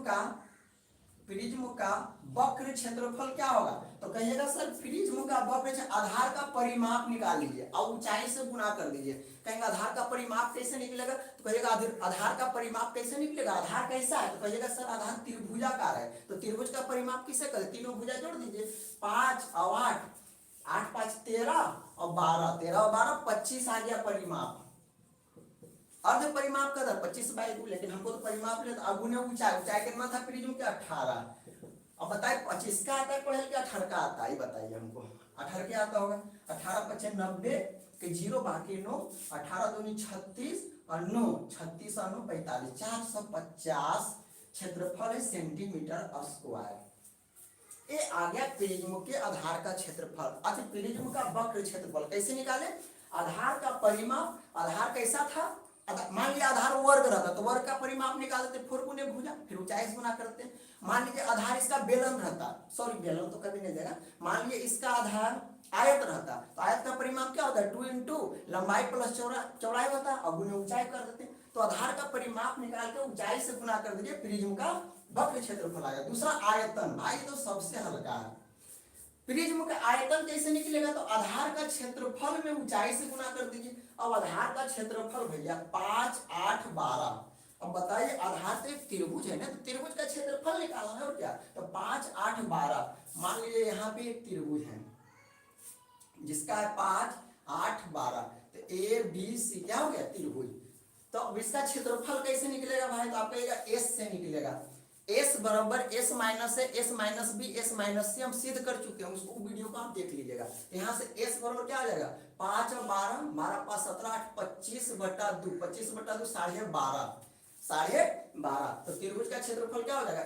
का वक्र क्षेत्रफल क्या होगा, तो कहिएगा सर प्रिज्म का वक्र आधार का परिमाप निकाल लीजिए और ऊंचाई से गुना कर दीजिए, कहेंगे आधार का परिमाप कैसे निकलेगा, तो कहिएगा आधार का परिमाप कैसे निकलेगा, आधार कैसा है, तो कहिएगा सर आधार त्रिभुजाकार है, तो त्रिभुज का परिमाप किसे करें, तीनों भुजा जोड़ दीजिए 5 और 8 8 5 13 और 12 13 और 12 25 आ गया परिमाप, अर्ध परिमाप का दर 25/2, लेकिन हमको तो परिमाप लेता अब गुने ऊंचाई, ऊंचाई कितना था प्रिज्म के 18, अब बताइए 25 का आता है पढ़े क्या 18 का आता है, ये बताइए हमको 18 क्या आता होगा, 18 25 90 के 0 बाकी 9 18 दूनी 36 और 9 36 और 9 45 450 क्षेत्रफल है सेंटीमीटर स्क्वायर, ये आ गया प्रिज्म के आधार का क्षेत्रफल। अच्छा प्रिज्म का वक्र क्षेत्रफल कैसे निकाले, आधार का परिमाप, आधार कैसा था, मान लिया आधार वर्ग रहता तो वर्ग का परिमाप निकालते 4 गुने भुजा, फिर ऊंचाई से गुना करते, मान लीजिए आधार इसका बेलन रहता, सॉरी बेलन तो कभी नहीं देगा, मान लीजिए इसका आधार आयत रहता तो आयत का परिमाप क्या होता है 2 इंटू लंबाई प्लस चौड़ाई होता है और गुने ऊंचाई कर देते, तो आधार का परिमाप निकाल के ऊंचाई से गुना कर दीजिए, प्रिज्म का वक्र क्षेत्रफल आएगा। दूसरा आयतन, भाई तो सबसे हल्का है, प्रिज्म का आयतन कैसे निकलेगा, तो आधार का क्षेत्रफल में ऊंचाई से गुना कर दीजिए, अब आधार का क्षेत्रफल भैया 5 8 12, अब बताइए आधार तो एक त्रिभुज है ना, तो त्रिभुज का क्षेत्रफल निकालना है और क्या, तो 5 8 12, मान लीजिए यहाँ पे एक त्रिभुज है जिसका है 5 8 12, तो ए बी सी क्या हो गया त्रिभुज, तो अब इसका क्षेत्रफल कैसे निकलेगा भाई, तो आप कहिएगा एस से निकलेगा, S बराबर S माइनस है, S minus B S minus C हम सिद्ध कर चुके हैं, उसको वीडियो को आप देख लीजिएगा, यहाँ से S बराबर क्या आ जाएगा 5 और 12 12 5 17 8 25/2 25/2 12.5, तो त्रिभुज का क्षेत्रफल क्या हो जाएगा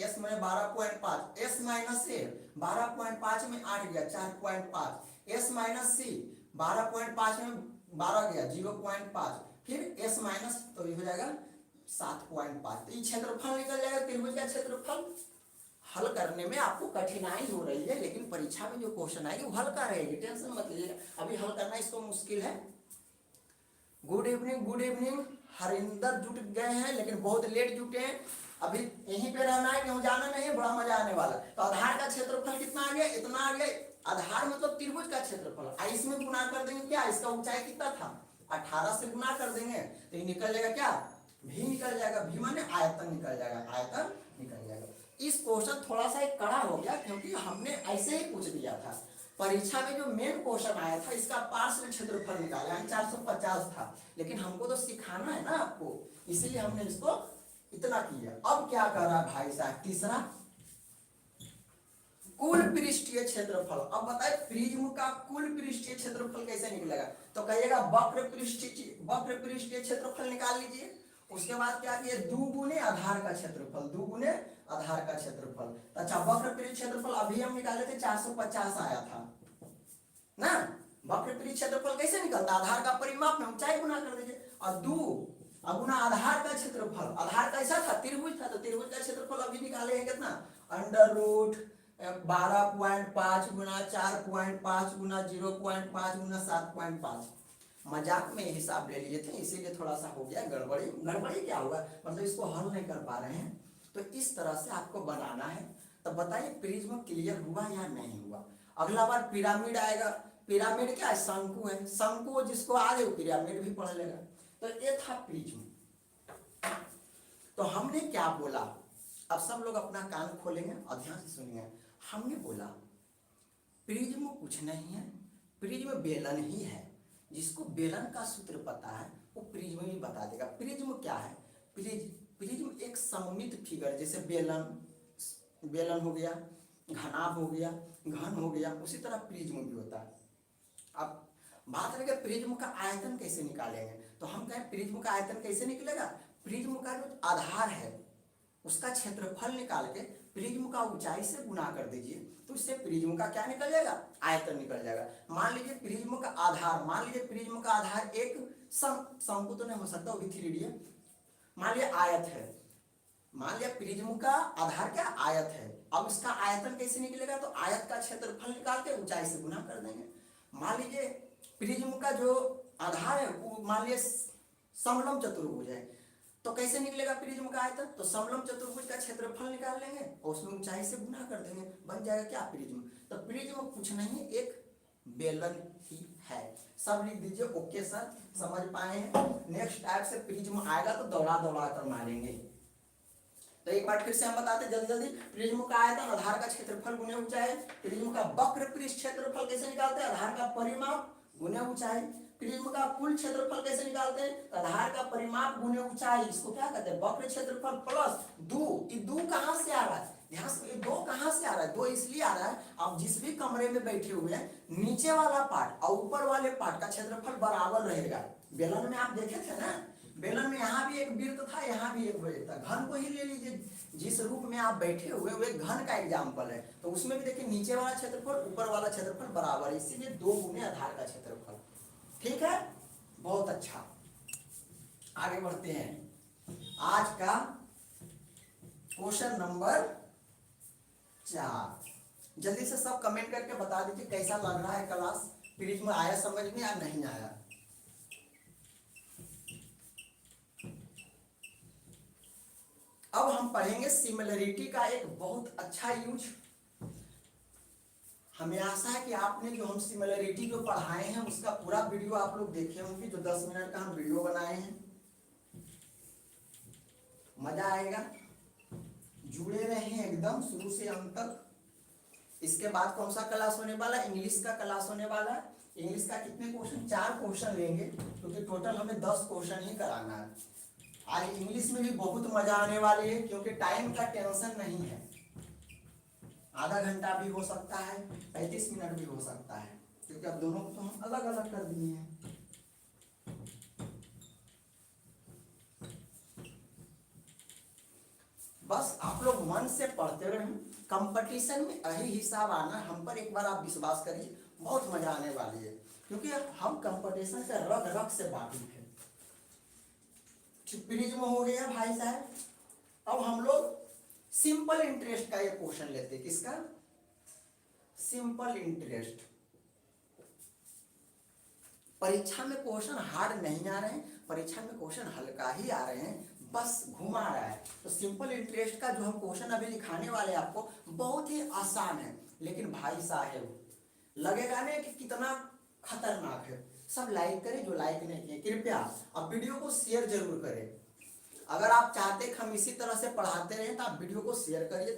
S में 12.5, S माइनस ए 12.5 में 8 गया 4.5, S माइनस सी 12.5 में 12 गया 0.5, फिर S माइनस तो ये हो जाएगा 7.5, तो ये क्षेत्रफल निकल जाएगा त्रिभुज का क्षेत्रफल। हल करने में आपको कठिनाई हो रही है, लेकिन परीक्षा में जो क्वेश्चन आएगी वो हल्का रहेगी, टेंशन मत लीजिएगा, अभी हल करना इसको मुश्किल है। गुड इवनिंग, हरिंदर जुट गए हैं लेकिन बहुत लेट जुटे हैं, अभी यहीं पे रहना है, कहीं जाना नहीं है, बड़ा मजा आने वाला। तो आधार का क्षेत्रफल कितना आ गया, इतना आ गया, आधार मतलब त्रिभुज का क्षेत्रफल, इसमें गुना कर देंगे क्या, इसका ऊंचाई कितना था 18 से गुना कर देंगे तो ये निकल जाएगा क्या भी निकल जाएगा, भी माने आयतन निकल जाएगा, आयतन निकल जाएगा। इस क्वेश्चन थोड़ा सा एक कड़ा हो गया क्योंकि हमने ऐसे ही पूछ दिया था, परीक्षा में जो मेन क्वेश्चन आया था इसका पार्श्व क्षेत्रफल निकाला है 450 था, लेकिन हमको तो सिखाना है ना आपको, इसीलिए हमने इसको इतना किया। अब क्या कर रहा है भाई साहब, तीसरा कुल पृष्ठीय क्षेत्रफल। अब बताए प्रिज्म का कुल पृष्ठीय क्षेत्रफल कैसे निकलेगा, तो कहिएगा वक्र पृष्ठीय क्षेत्रफल निकाल लीजिए, उसके बाद क्या किए 2 गुने आधार का क्षेत्रफल, 2 गुने आधार का क्षेत्रफल। अच्छा वक्र पृष्ठ क्षेत्रफल अभी हम निकाले थे 450 आया था ना, वक्र पृष्ठ क्षेत्रफल कैसे निकलता, आधार का परिमाप में ऊंचाई गुना कर दीजिए और 2 गुना आधार का क्षेत्रफल, आधार कैसा था त्रिभुज था, तो त्रिभुज का क्षेत्रफल अभी निकाले हैं कितना √12.5 गुना 4.5 गुना 0.5 गुना 7.5, मजाक में हिसाब ले लिए थे इसीलिए थोड़ा सा हो गया गड़बड़ी क्या होगा, मतलब इसको हल नहीं कर पा रहे हैं, तो इस तरह से आपको बनाना है। तो बताइए प्रिज्म क्लियर हुआ या नहीं हुआ। अगला बार पिरामिड आएगा, पिरामिड क्या है शंकु है, शंकु जिसको आ जाए पिरामिड भी पढ़ लेगा। तो ये था प्रिज्म। तो हमने क्या बोला, अब सब लोग अपना कान खोलेंगे और ध्यान से सुनिए। हमने बोला प्रिज्म कुछ नहीं है, प्रिज्म बेलन ही है, जिसको बेलन का सूत्र पता है वो प्रिज्म भी बता देगा। प्रिज्म क्या है, प्रिज्म एक सममित फिगर, जैसे बेलन हो गया, घनाभ हो गया, घन हो गया, उसी तरह प्रिज्म भी होता है। अब बात रहे प्रिज्म का आयतन कैसे निकालेंगे, तो हम कहें प्रिज्म का आयतन कैसे निकलेगा, प्रिज्म का जो आधार है उसका क्षेत्रफल निकाल के प्रिज्म का ऊंचाई से गुना कर दीजिए, तो इससे प्रिज्म का क्या निकल जाएगा, आयतन निकल जाएगा। मान लीजिए प्रिज्म का आधार, मान लीजिए प्रिज्म का आधार एक शंकु तो नहीं हो सकता, वो भी 3D है, मान लिया आयत है, मान लिया प्रिज्म का आधार क्या आयत है। अब इसका आयतन कैसे निकलेगा, तो आयत का क्षेत्रफल निकाल के ऊंचाई से गुना कर देंगे। मान लीजिए प्रिज्म का जो आधार है वो मान लिया समलंब चतुर्भुज है, तो कैसे निकलेगा प्रिज्म का आयतन, तो समलंब चतुर्भुज का क्षेत्रफल निकाल लेंगे और उसमें ऊंचाई से गुना कर देंगे, बन जाएगा क्या प्रिज्म। तो प्रिज्म कुछ नहीं एक बेलन ही है। सब लिख दीजिए, ओके सर, समझ पाए हैं। नेक्स्ट टाइप से प्रिज्म आएगा तो दौड़ा दौड़ा कर मारेंगे। तो एक बार फिर से हम बताते जल्दी जल्दी, प्रिज्म का आयतन आधार का क्षेत्रफल गुने ऊंचाई, प्रिज्म का वक्र पृष्ठ क्षेत्रफल कैसे निकालते हैं, आधार का परिमाप गुने ऊंचाई, प्रिज्म का कुल क्षेत्रफल कैसे निकालते हैं, आधार का परिमाप गुने ऊंचाई, इसको क्या कहते हैं वक्र क्षेत्रफल प्लस दो। ये दो कहां से आ रहा है, ध्यान से, ये दो कहां से आ रहा है, दो इसलिए आ रहा है आप जिस भी कमरे में बैठे हुए हैं नीचे वाला पार्ट और ऊपर वाले पार्ट का क्षेत्रफल बराबर रहेगा। बेलन में आप देखे थे ना, बेलन में यहाँ भी एक वृत्त था, यहाँ भी एक वृत्त था। घन को ही ले लीजिए, जिस रूप में आप बैठे हुए वो एक घन का एग्जाम्पल है, तो उसमें भी देखिए नीचे वाला क्षेत्रफल ऊपर वाला क्षेत्रफल बराबर है, इसीलिए 2 गुने आधार का क्षेत्रफल। ठीक है, बहुत अच्छा। आगे बढ़ते हैं, आज का क्वेश्चन नंबर 4। जल्दी से सब कमेंट करके बता दीजिए कैसा लग रहा है क्लास, प्रिज्म आया समझ में या नहीं आया। अब हम पढ़ेंगे सिमिलरिटी का एक बहुत अच्छा यूज। हमें आशा है कि आपने जो हम सिमिलरिटी जो पढ़ाए हैं उसका पूरा वीडियो आप लोग देखे होंगे, जो 10 मिनट का हम वीडियो बनाए हैं। मजा आएगा, जुड़े रहें एकदम शुरू से अंत तक। इसके बाद कौन सा क्लास होने वाला, इंग्लिश का क्लास होने वाला है। इंग्लिश का कितने क्वेश्चन, 4 क्वेश्चन लेंगे, क्योंकि टोटल हमें 10 क्वेश्चन ही कराना है। आज इंग्लिश में भी बहुत मजा आने वाली है, क्योंकि टाइम का टेंशन नहीं है। आधा घंटा भी हो सकता है, 35 मिनट भी हो सकता है, क्योंकि अब दोनों को तो हम अलग अलग कर दिए हैं। बस आप लोग मन से पढ़ते रहें, कंपटीशन में यही हिसाब आना हम पर, एक बार आप विश्वास करिए बहुत मजा आने वाली है, क्योंकि हम कंपटीशन से रग रग से वाकिफ है। प्रिज्म हो गया भाई साहब। अब हम लोग सिंपल इंटरेस्ट का ये क्वेश्चन लेते हैं, किसका, सिंपल इंटरेस्ट। परीक्षा में क्वेश्चन हार्ड नहीं आ रहे हैं, परीक्षा में क्वेश्चन हल्का ही आ रहे हैं, बस घुमा रहा है। तो सिंपल इंटरेस्ट का जो हम क्वेश्चन अभी दिखाने वाले हैं आपको बहुत ही आसान है, लेकिन भाई साहब लगेगा ना कि कितना खतरनाक है। सब लाइक करें जो लाइक नहीं किए कृपया, अब वीडियो को शेयर जरूर करें। अगर आप चाहते हैं हम इसी तरह से पढ़ाते रहे तो आप वीडियो को शेयर करिए,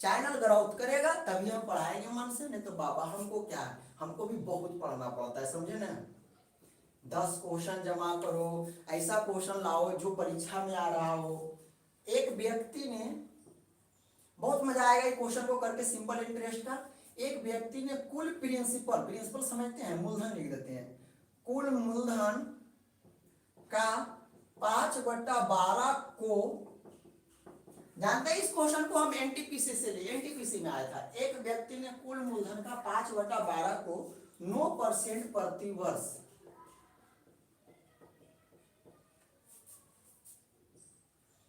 चैनल ग्रोथ करेगा तभी हम पढ़ाएंगे मन से, नहीं तो बाबा हमको क्या है, हमको भी बहुत पढ़ना पड़ता है, समझे ना। 10 क्वेश्चन जमा करो, ऐसा क्वेश्चन लाओ जो परीक्षा में आ रहा हो। एक व्यक्ति ने, बहुत मजा आएगा क्वेश्चन को करके सिंपल इंटरेस्ट का। एक व्यक्ति ने कुल प्रिंसिपल समझते हैं, मूलधन लिख देते हैं, कुल मूलधन का 5/12 को, जानते हैं इस क्वेश्चन को हम एनटीपीसी से लिए, एनटीपीसी में आया था। एक व्यक्ति ने कुल मूलधन का 5/12 को 9% प्रति वर्ष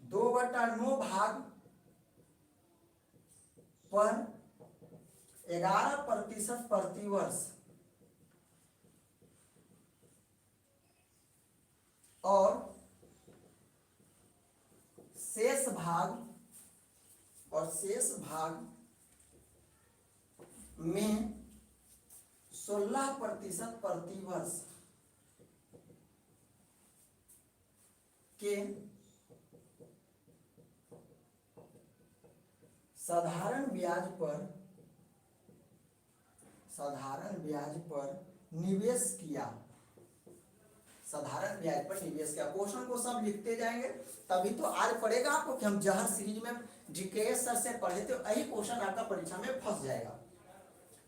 2/9 भाग पर 11% प्रति वर्ष और शेष भाग में 16% प्रति वर्ष के साधारण ब्याज पर निवेश किया। साधारण ब्याज पर निवेश किया। क्वेश्चन को सब लिखते जाएंगे तभी तो आज पड़ेगा आपको कि हम जहर सीरीज में जीकेएस सर से पढ़े थे, यही क्वेश्चन आपका परीक्षा में फंस जाएगा।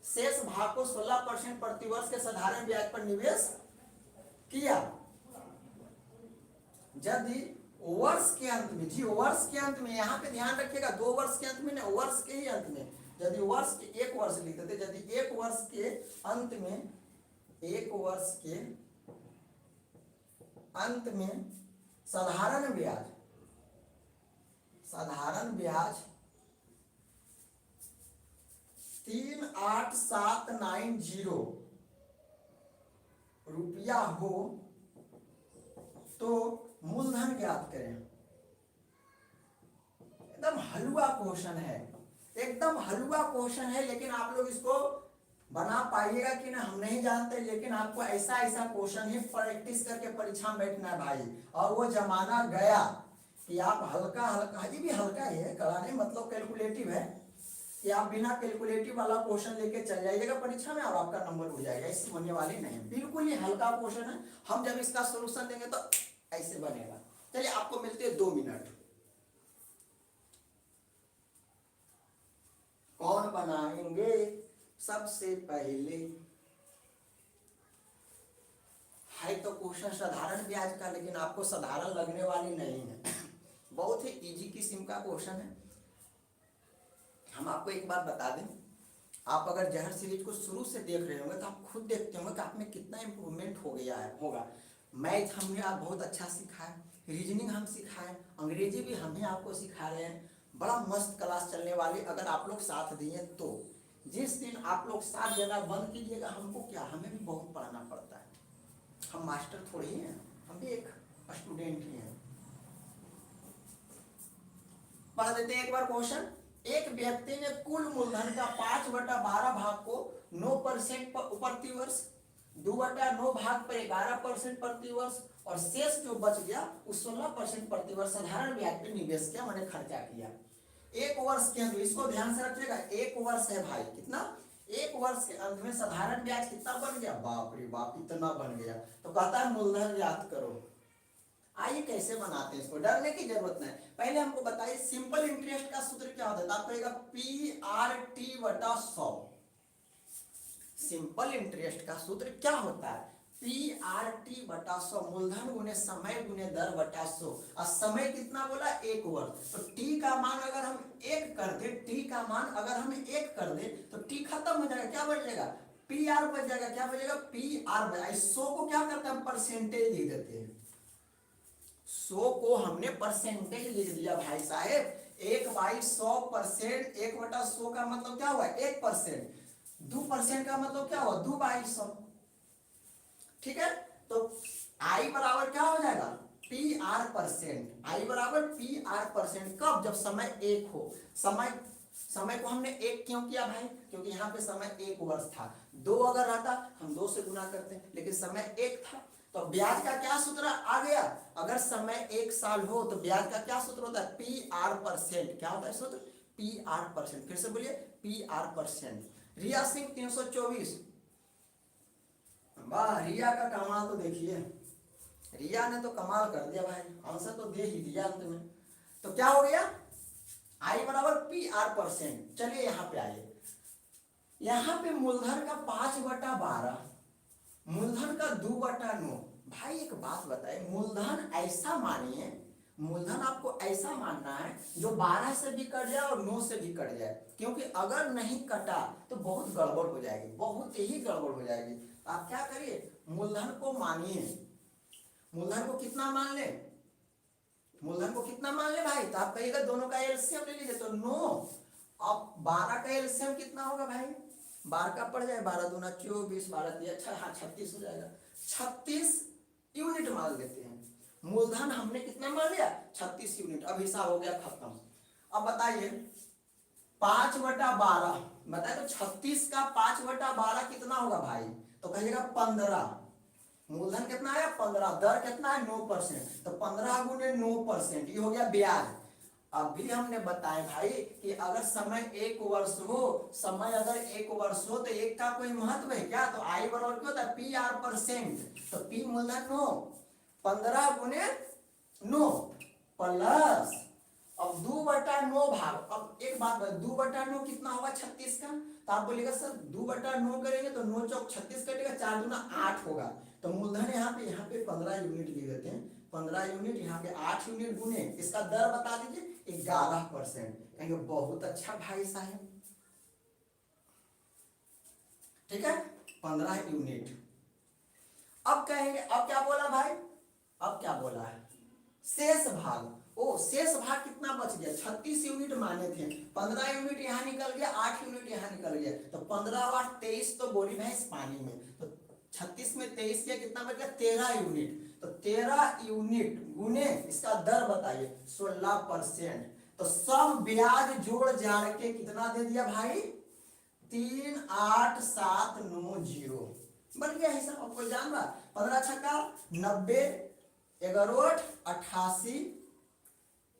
शेष भाग को 16% प्रतिवर्ष के साधारण ब्याज पर निवेश किया। यदि वर्ष के अंत में, जी वर्ष के अंत में, यहाँ पे ध्यान रखिएगा 2 वर्ष के अंत में ना, वर्ष के ही अंत में, यदि वर्ष के 1 वर्ष लिख देते, यदि 1 वर्ष के अंत में, 1 वर्ष के अंत में साधारण ब्याज 38790 रुपया हो तो मूलधन ज्ञात करें। एकदम हलवा क्वेश्चन है, एकदम हलवा क्वेश्चन है, लेकिन आप लोग इसको बना पाइएगा कि ना हम नहीं जानते, लेकिन आपको ऐसा ऐसा क्वेश्चन ही प्रैक्टिस करके परीक्षा में बैठना है भाई। और वो जमाना गया कि आप हल्का हल्का, अभी भी हल्का ही है, कड़ा नहीं, मतलब कैलकुलेटिव है, कि आप बिना कैलकुलेटिव वाला क्वेश्चन लेके चल जाइएगा परीक्षा में और आपका नंबर उड़ जाएगा। इससे होने वाली नहीं, बिल्कुल ही हल्का क्वेश्चन है। हम जब इसका सोल्यूशन देंगे तो ऐसे बनेगा। चलिए आपको मिलते हैं 2 मिनट। कौन बनाएंगे सबसे पहले? है तो क्वेश्चन साधारण ब्याज का, लेकिन आपको साधारण लगने वाली नहीं है, बहुत ही इजी किस्म का क्वेश्चन है। हम आपको एक बात बता दें, आप अगर जहर सीरीज को शुरू से देख रहे होंगे तो आप खुद देखते होंगे कि आप में कितना इंप्रूवमेंट हो गया है होगा। मैथ हमने आप बहुत अच्छा सिखा है, रीजनिंग हम सिखाए, अंग्रेजी भी हमें आपको सिखा रहे हैं। बड़ा मस्त क्लास चलने वाली, अगर आप लोग साथ दिए तो। जिस दिन आप लोग साथ देना बंद कीजिएगा, हमको क्या, हमें भी बहुत पढ़ना पड़ता है, हम मास्टर थोड़ी ही हैं, हम भी एक स्टूडेंट ही हैं। पढ़ देते हैं एक बार क्वेश्चन। एक व्यक्ति ने कुल मूलधन का 5/12 भाग को 9% प्रति वर्ष, 2/9 भाग पर 11% प्रति वर्ष और शेष जो बच गया उस 16% प्रति वर्ष साधारण ब्याज पे निवेश किया, मैंने खर्चा किया। 1 वर्ष के अंत, इसको ध्यान से रखिएगा, 1 वर्ष है भाई, कितना, 1 वर्ष के अंत में साधारण ब्याज कितना बन गया, बाप रे बाप इतना बन गया। तो कहता है मूलधन ज्ञात करो। आइए कैसे बनाते हैं इसको, डरने की जरूरत नहीं। पहले हमको बताइए सिंपल इंटरेस्ट का सूत्र क्या होता है, तो आप कहेगा PRT/100। सिंपल इंटरेस्ट का सूत्र क्या होता है, PRT/100, मूलधन गुने समय गुने दर बटा 100। और समय कितना बोला, 1 वर्ष, तो T का मान अगर हम 1 कर दे, T का मान अगर हम 1 कर दे तो T खत्म हो जाएगा, क्या बच जाएगा, PR बच जाएगा, क्या बचेगा, PR बच। 100 को क्या करते हैं हम, परसेंटेज लिख देते हैं, 100 को हमने परसेंटेज लिख दिया भाई साहेब। 1/100%, 1/100 का मतलब क्या हुआ, 1%, 2% का मतलब क्या हुआ, 2/100। ठीक है, तो I बराबर क्या हो जाएगा, PR%, I बराबर PR%। कब, जब समय 1 हो। समय को हमने 1 क्यों किया भाई, क्योंकि यहाँ पे समय 1 वर्ष था। 2 अगर रहता हम 2 से गुना करते, लेकिन समय 1 था। तो ब्याज का क्या सूत्र आ गया, अगर समय 1 साल हो तो ब्याज का क्या सूत्र होता है, PR%। क्या होता है सूत्र, PR%। फिर से बोलिए, PR%। रिया सिंह 324, वाह रिया का कमाल तो देखिए, रिया ने तो कमाल कर दिया भाई, आंसर तो दे ही दिया अंत में। तो क्या हो गया, I बराबर PR%। चलिए यहाँ पे आइए, यहाँ पे मूलधन का 5/12, मूलधन का 2/9। भाई एक बात बताए, मूलधन ऐसा मानिए, मूलधन आपको ऐसा मानना है जो 12 से भी कट जाए और 9 से भी कट जाए, क्योंकि अगर नहीं कटा तो बहुत गड़बड़ हो जाएगी, बहुत ही गड़बड़ हो जाएगी। तो आप क्या करिए, मूलधन को मानिए, मूलधन को कितना मान ले, मूलधन को कितना मान ले भाई, तो आप कहिएगा दोनों का एलसीएम ले लीजिए, तो 9। अब 12 का एलसीएम कितना होगा भाई, 12 का पड़ जाए, 12 दूना 24, 12 दिया, अच्छा हाँ 36 हो जाएगा, 36 यूनिट मान लेते हैं। मूलधन हमने कितना मान लिया, 36 यूनिट। अब हिसाब हो गया खत्म। अब बताइए 5/12 बताए, तो 36 का 5/12 कितना होगा भाई, तो कहिएगा 15। मूलधन कितना है 15, दर कितना है 9%, तो 15 गुने 9%, ये हो गया ब्याज। अभी हमने बताया भाई कि अगर समय 1 वर्ष हो, समय अगर 1 वर्ष हो तो 1 का कोई महत्व है क्या, तो I बराबर क्या होता है, PR%। तो P मूलधन 9, 15 गुने 9 प्लस, अब 2/9 भाग, अब एक बात 2/9 कितना होगा 36 का, तो आप बोलिएगा सर 2/9 करेंगे तो 9 चौक 36 कटेगा, 4 दूना 8 होगा। तो मूलधन यहाँ पे 15 यूनिट लिख देते हैं, 15 यूनिट, यहाँ पे 8 यूनिट गुने इसका दर बता दीजिए 11%। कहेंगे बहुत अच्छा भाई साहब, ठीक है, 15 यूनिट। अब कहेंगे, अब क्या बोला भाई, अब क्या बोला है, शेष भाग। ओ शेष भाग कितना बच गया, 36 यूनिट माने थे, 15 यूनिट यहाँ निकल गया, 8 यूनिट यहाँ निकल गया, तो 15 और 23 तो बोली भैंस पानी में, तो 36 में 23 किया कितना बच गया, 13 यूनिट। तो 13 यूनिट गुने इसका दर बताइए 16%। तो सब ब्याज जोड़ जाड़ के कितना दे दिया भाई, 38790 बन गया हिसाब। आपको जान रहा, 15 छक्का 90, 11 88,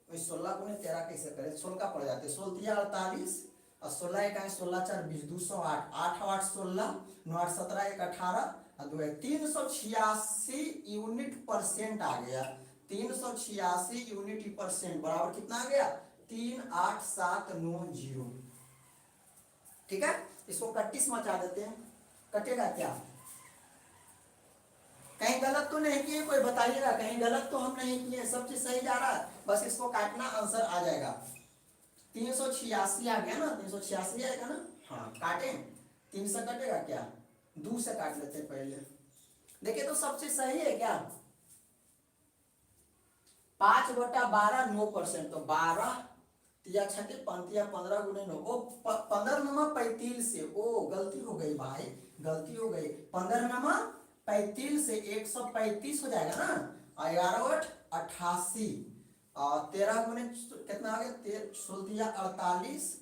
16 गुने 13 कैसे करें, 16 का पड़ जाते, 16 48 और 16 1 16 4 20 208, 8 8 16 9 8 17 1 18 और 2 386 यूनिट परसेंट आ गया, 386 यूनिट परसेंट बराबर कितना आ गया, 38790। ठीक है, इसको 31 मचा देते हैं, कटेगा क्या, कहीं गलत तो नहीं किए, कोई बताइएगा, कहीं गलत तो हम नहीं किए, सब चीज सही जा रहा है, बस इसको काटना, आंसर आ जाएगा 386 आ गया ना, 386 आएगा ना, हाँ काटें, 3 से कटेगा क्या, 2 से काट लेते हैं पहले, देखिए तो सब चीज सही है क्या, 5/12 9%, तो 12 तिया 36 पंतिया 15 गुने 9, ओ 15 नमा 35 से, ओ गलती हो गई भाई, गलती हो गई, 15 नमा 35 से 135 हो जाएगा ना, 11 88 और 13 गुने कितना आ गया, 16 48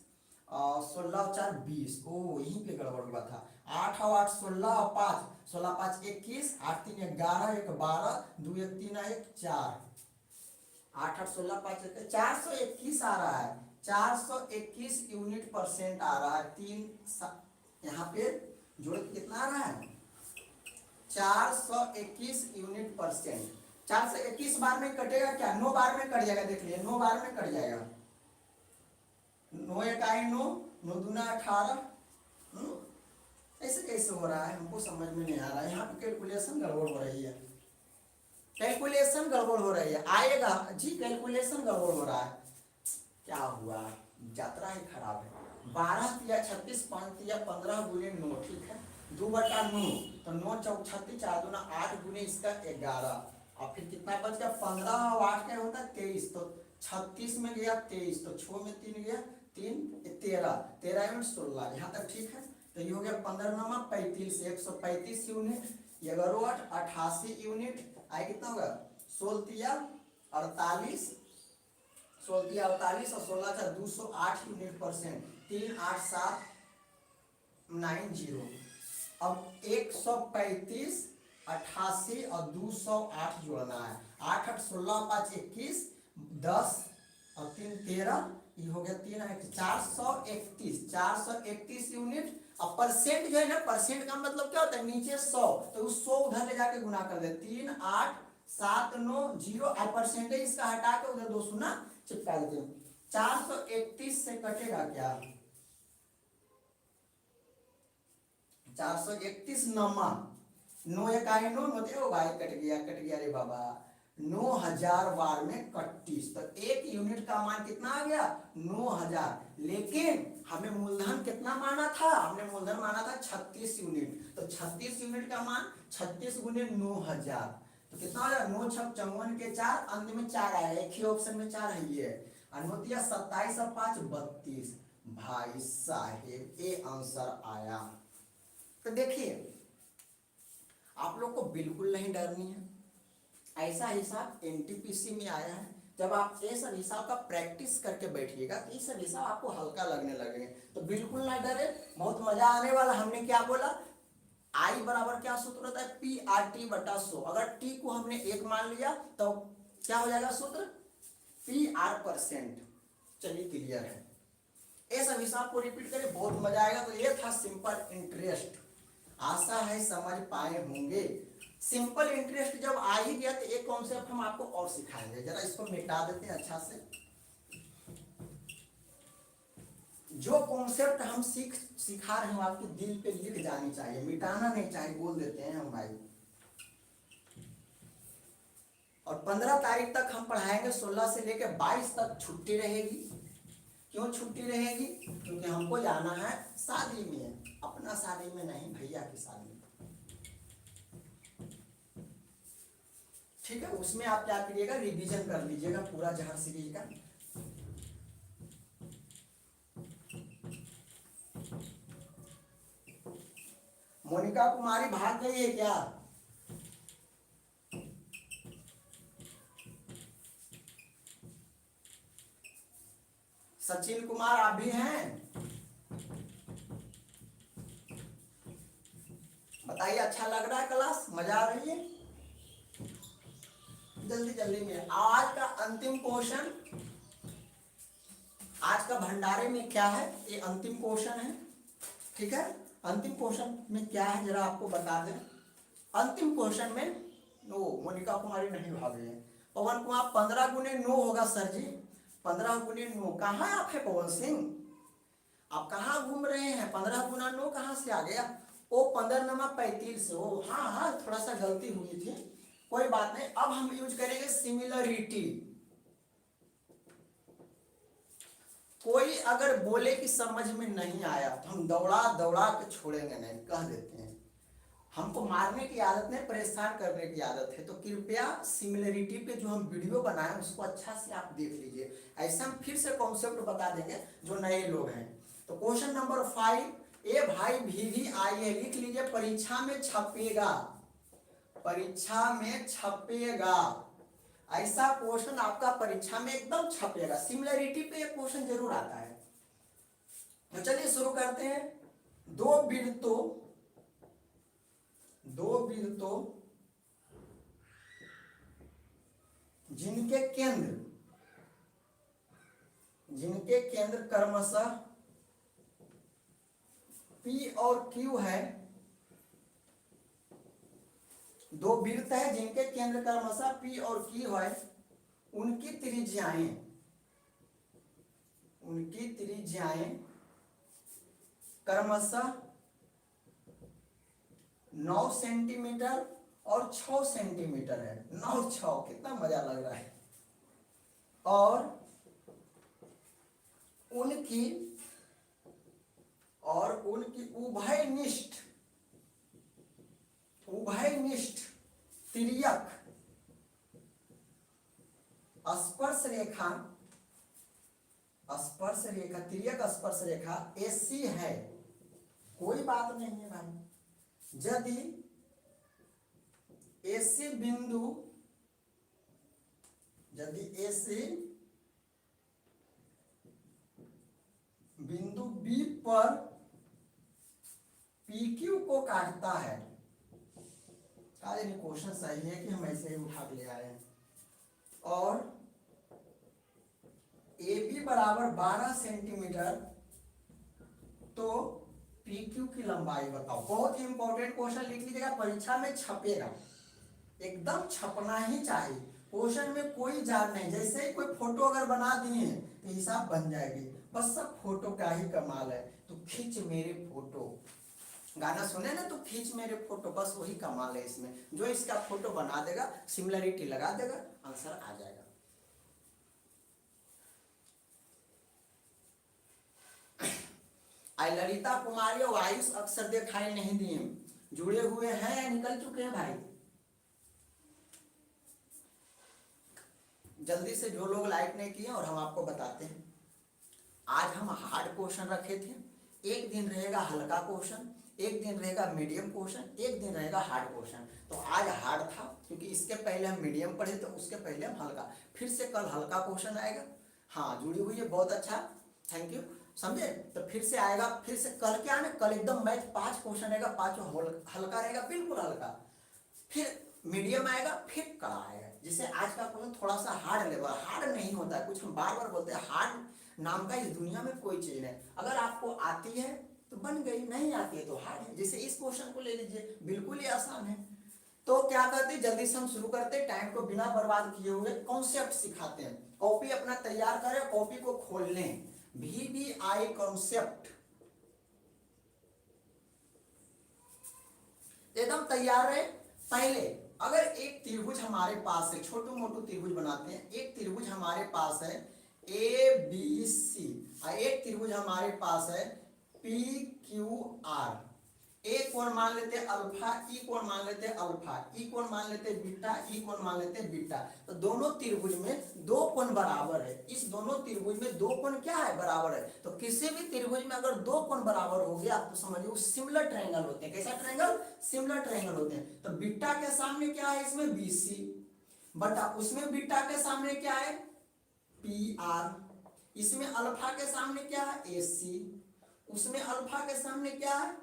और 16 4 20, ओ यहीं पे गड़बड़ हुआ था, 8 और 8 16 और 5 16 5 21, 8 3 11 1 12 2 1 3 1 4, 8 8 16 5 421 आ रहा है, 421 यूनिट परसेंट आ रहा है, 3 यहाँ पे जोड़ कितना आ रहा है, 421 यूनिट परसेंट। 421 बार में कटेगा क्या, 9 बार में कट जाएगा, देख लीजिए 9 बार में कट जाएगा, 9 1 9 9 दूना 18, ऐसे कैसे हो रहा है, हमको समझ में नहीं आ रहा है, यहाँ पे कैलकुलेशन गड़बड़ हो रही है, कैलकुलेशन गड़बड़ हो रही है, आएगा जी, कैलकुलेशन गड़बड़ हो रहा है, क्या हुआ, यात्रा ही खराब है, 12 तिया 36 5 तिया 15 गुने 9, ठीक है, 2/9, तो 9 चौक 36, 4 दूना 8 गुने इसका 11, और फिर कितना बच गया, 15 और 8 क्या होता है 23, तो 36 में गया 23, तो 6 में 3 गया 3 13 13 यूनिट 16, यहाँ तक ठीक है, तो ये हो गया 15 नमा 35 135 यूनिट, 11 88 यूनिट, आए कितना होगा 16 48 16 48 और 16 4 208 यूनिट परसेंट, 38790। अब 135 88 और 208 जोड़ना है, 8 8 16 5 21 10 और 3 13, ये हो गया 3 431 यूनिट। अब परसेंट जो है ना, परसेंट का मतलब क्या होता है, नीचे 100, तो उस 100 उधर ले जाके गुना कर दे, 38790 और परसेंटेज इसका हटा के उधर 2 शून्य चिपका देते हैं, 431 से कटेगा क्या, 431 नमा 9 1 9 9 भाई कट गया रे बाबा, 9000 बार में 31, तो 1 यूनिट का मान कितना आ गया 9000, लेकिन हमें मूलधन कितना माना था, हमने मूलधन माना था 36 यूनिट, तो 36 यूनिट का मान 36 गुने 9000, तो कितना हो जाएगा, 9 6 54 के 4, अंत में 4 आया, एक ही ऑप्शन में 4 है, ये अनुमतिया 27 और 5 32, भाई साहेब ये आंसर आया। तो देखिए आप लोग को बिल्कुल नहीं डरनी है, ऐसा हिसाब एनटीपीसी में आया है, जब आप ये सब हिसाब का प्रैक्टिस करके बैठिएगा तो ये सब हिसाब आपको हल्का लगने लगेंगे, तो बिल्कुल ना डरे, बहुत मजा आने वाला। हमने क्या बोला, आई बराबर क्या सूत्र होता है, पी आर टी बटा 100, अगर टी को हमने 1 मान लिया तो क्या हो जाएगा सूत्र, पी आर परसेंट। चलिए क्लियर है, ये सब हिसाब को रिपीट करें, बहुत मजा आएगा। तो ये था सिंपल इंटरेस्ट, आशा है समझ पाए होंगे। सिंपल इंटरेस्ट जब आ ही गया तो एक कॉन्सेप्ट हम आपको और सिखाएंगे, जरा इसको मिटा देते हैं अच्छा से, जो कॉन्सेप्ट हम सिखा रहे हो आपके दिल पे लिख जानी चाहिए, मिटाना नहीं चाहिए, बोल देते हैं हम भाई। और 15 तारीख तक हम पढ़ाएंगे, 16 से लेकर 22 तक छुट्टी रहेगी। क्यों छुट्टी रहेगी? क्योंकि हमको जाना है शादी में, अपना शादी में नहीं, भैया की शादी में। ठीक है, उसमें आप क्या करिएगा, रिवीजन कर लीजिएगा पूरा जहर सीरीज का। मोनिका कुमारी भाग गई है क्या? सचिन कुमार आप भी हैं? बताइए, अच्छा लग रहा है क्लास, मजा आ रही है? जल्दी जल्दी में आज का अंतिम क्वेश्चन, आज का भंडारे में क्या है, ये अंतिम क्वेश्चन है। ठीक है, अंतिम क्वेश्चन में क्या है जरा आपको बता दें। अंतिम क्वेश्चन में मोनिका कुमारी नहीं भागी है। पवन कुमार 15 गुने 9 होगा सर जी, 15 गुने 9। कहाँ आप है पवन सिंह, आप कहाँ घूम रहे हैं? 15 गुना 9 कहाँ से आ गया? ओ 15 नमा 35 से। ओ हाँ हाँ, थोड़ा सा गलती हुई थी, कोई बात नहीं। अब हम यूज करेंगे सिमिलरिटी। कोई अगर बोले कि समझ में नहीं आया तो हम दौड़ा दौड़ा के छोड़ेंगे नहीं, कह देते हैं। हमको मारने की आदत नहीं, परेशान करने की आदत है। तो कृपया सिमिलरिटी पे जो हम वीडियो बनाए उसको अच्छा से आप देख लीजिए। ऐसे हम फिर से कॉन्सेप्ट बता देंगे जो नए लोग हैं। तो क्वेश्चन नंबर 5, ए भाई भी आई है, लिख लीजिए, परीक्षा में छपेगा, परीक्षा में छपेगा। ऐसा क्वेश्चन आपका परीक्षा में एकदम छपेगा। सिमिलरिटी पे एक क्वेश्चन जरूर आता है। तो चलिए शुरू करते हैं। दो वृत्तों जिनके केंद्र क्रमशः P और Q है, दो वृत्त है जिनके केंद्र क्रमशः P और Q है, उनकी त्रिज्याएं क्रमशः 9 सेंटीमीटर और 6 सेंटीमीटर है। 9 6, कितना मजा लग रहा है। और उनकी उभयनिष्ठ तिर्यक तिर्यक स्पर्श रेखा AC है। कोई बात नहीं है भाई, यदि AC बिंदु B पर PQ को काटता है, क्वेश्चन सही है कि हम ऐसे ही उठा के ले आए हैं, और AB बराबर 12 सेंटीमीटर, तो PQ की लंबाई बताओ। बहुत ही इंपॉर्टेंट क्वेश्चन, लिख लीजिएगा, परीक्षा में छपेगा, एकदम छपना ही चाहिए। क्वेश्चन में कोई जान नहीं, जैसे ही कोई फोटो अगर बना दिए तो हिसाब बन जाएगी। बस सब फोटो का ही कमाल है। तो खींच मेरे फोटो, गाना सुने ना, तो खींच मेरे फोटो, बस वही कमाल है इसमें। जो इसका फोटो बना देगा, सिमिलरिटी लगा देगा, आंसर आ जाएगा। आई ललिता कुमारी और आयुष अक्सर दिखाई नहीं दिए, जुड़े हुए हैं या निकल चुके हैं भाई? जल्दी से जो लोग लाइक नहीं किए, और हम आपको बताते हैं। आज हम हार्ड क्वेश्चन रखे थे, एक दिन रहेगा हल्का क्वेश्चन, एक दिन रहेगा मीडियम क्वेश्चन, एक दिन रहेगा हार्ड क्वेश्चन। तो आज हार्ड था क्योंकि इसके पहले हम मीडियम पढ़े, तो उसके पहले हम हल्का, फिर से कल हल्का क्वेश्चन आएगा। हाँ, जुड़ी हुई है, बहुत अच्छा, थैंक यू, समझे। तो फिर से आएगा, फिर से कल क्या है ना, कल एकदम मैथ 5 क्वेश्चन रहेगा, 5 हल्का रहेगा, बिल्कुल हल्का, फिर मीडियम आएगा, फिर कल आएगा। जिसे आज का क्वेश्चन थोड़ा सा हार्ड लेवल, हार्ड नहीं होता है, कुछ हम बार बार बोलते हैं, हार्ड नाम का इस दुनिया में कोई चीज नहीं। अगर आपको आती है तो बन गई, नहीं आती है तो हार्ड है। जैसे इस क्वेश्चन को ले लीजिए, बिल्कुल ही आसान है। तो क्या करते, जल्दी से हम शुरू करते, टाइम को बिना बर्बाद किए हुए कॉन्सेप्ट सिखाते हैं। कॉपी अपना तैयार करें, कॉपी को खोल लें, VBI कॉन्सेप्ट एकदम तैयार है। पहले अगर एक त्रिभुज हमारे पास है, छोटू मोटू त्रिभुज बनाते हैं, एक त्रिभुज हमारे पास है ABC और एक त्रिभुज हमारे पास है PQR। ए कोण मान लेते हैं अल्फा, ई कोण मान लेते हैं अल्फा, ई कोण मान लेते हैं बीटा, ई कोण मान लेते हैं बीटा। तो दोनों त्रिभुज में दो कोण बराबर है। इस दोनों त्रिभुज में दो कोण क्या है, बराबर है। तो किसी भी त्रिभुज में अगर दो कोण बराबर हो गया तो समझिए सिमिलर ट्रायंगल होते हैं। कैसा ट्रायंगल, सिमिलर ट्रायंगल होते हैं। तो बीटा के सामने क्या है, इसमें BC बटा उसमें बीटा के सामने क्या है PR, इसमें अल्फा के सामने क्या है AC, उसमें अल्फा के सामने क्या है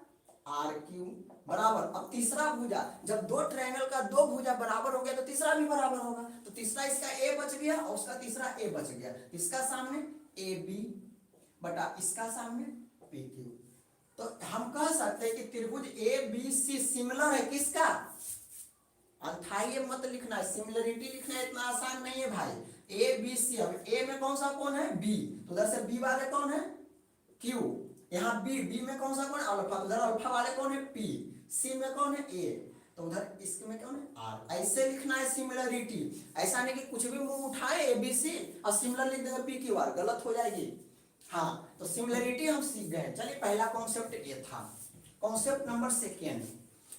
RQ बराबर। अब तीसरा भुजा, जब दो ट्रायंगल का दो भुजा बराबर हो गया तो तीसरा भी बराबर होगा। तो तीसरा इसका A बच गया और उसका तीसरा A बच गया। इसका सामने AB बटा इसका सामने PQ। तो हम कह सकते हैं कि त्रिभुज ABC सिमिलर है किसका, अनथाई मत लिखना है, सिमिलरिटी लिखना इतना आसान नहीं है भाई। ABC, अब A में कौन सा कोण है B, तो उधर से B वाले कौन है Q, यहाँ B में कौन सा कौन है अल्फा, तो उधर अल्फा वाले कौन है P, C में कौन है A, तो उधर इसमें कौन है R। ऐसे लिखना है सिमिलरिटी। ऐसा नहीं कि कुछ भी मुंह उठाए ABC और सिमिलर लिख देंगे PQR, गलत हो जाएगी। हाँ, तो सिमिलरिटी हम सीख गए। चलिए पहला कॉन्सेप्ट ये था। कॉन्सेप्ट नंबर सेकेंड,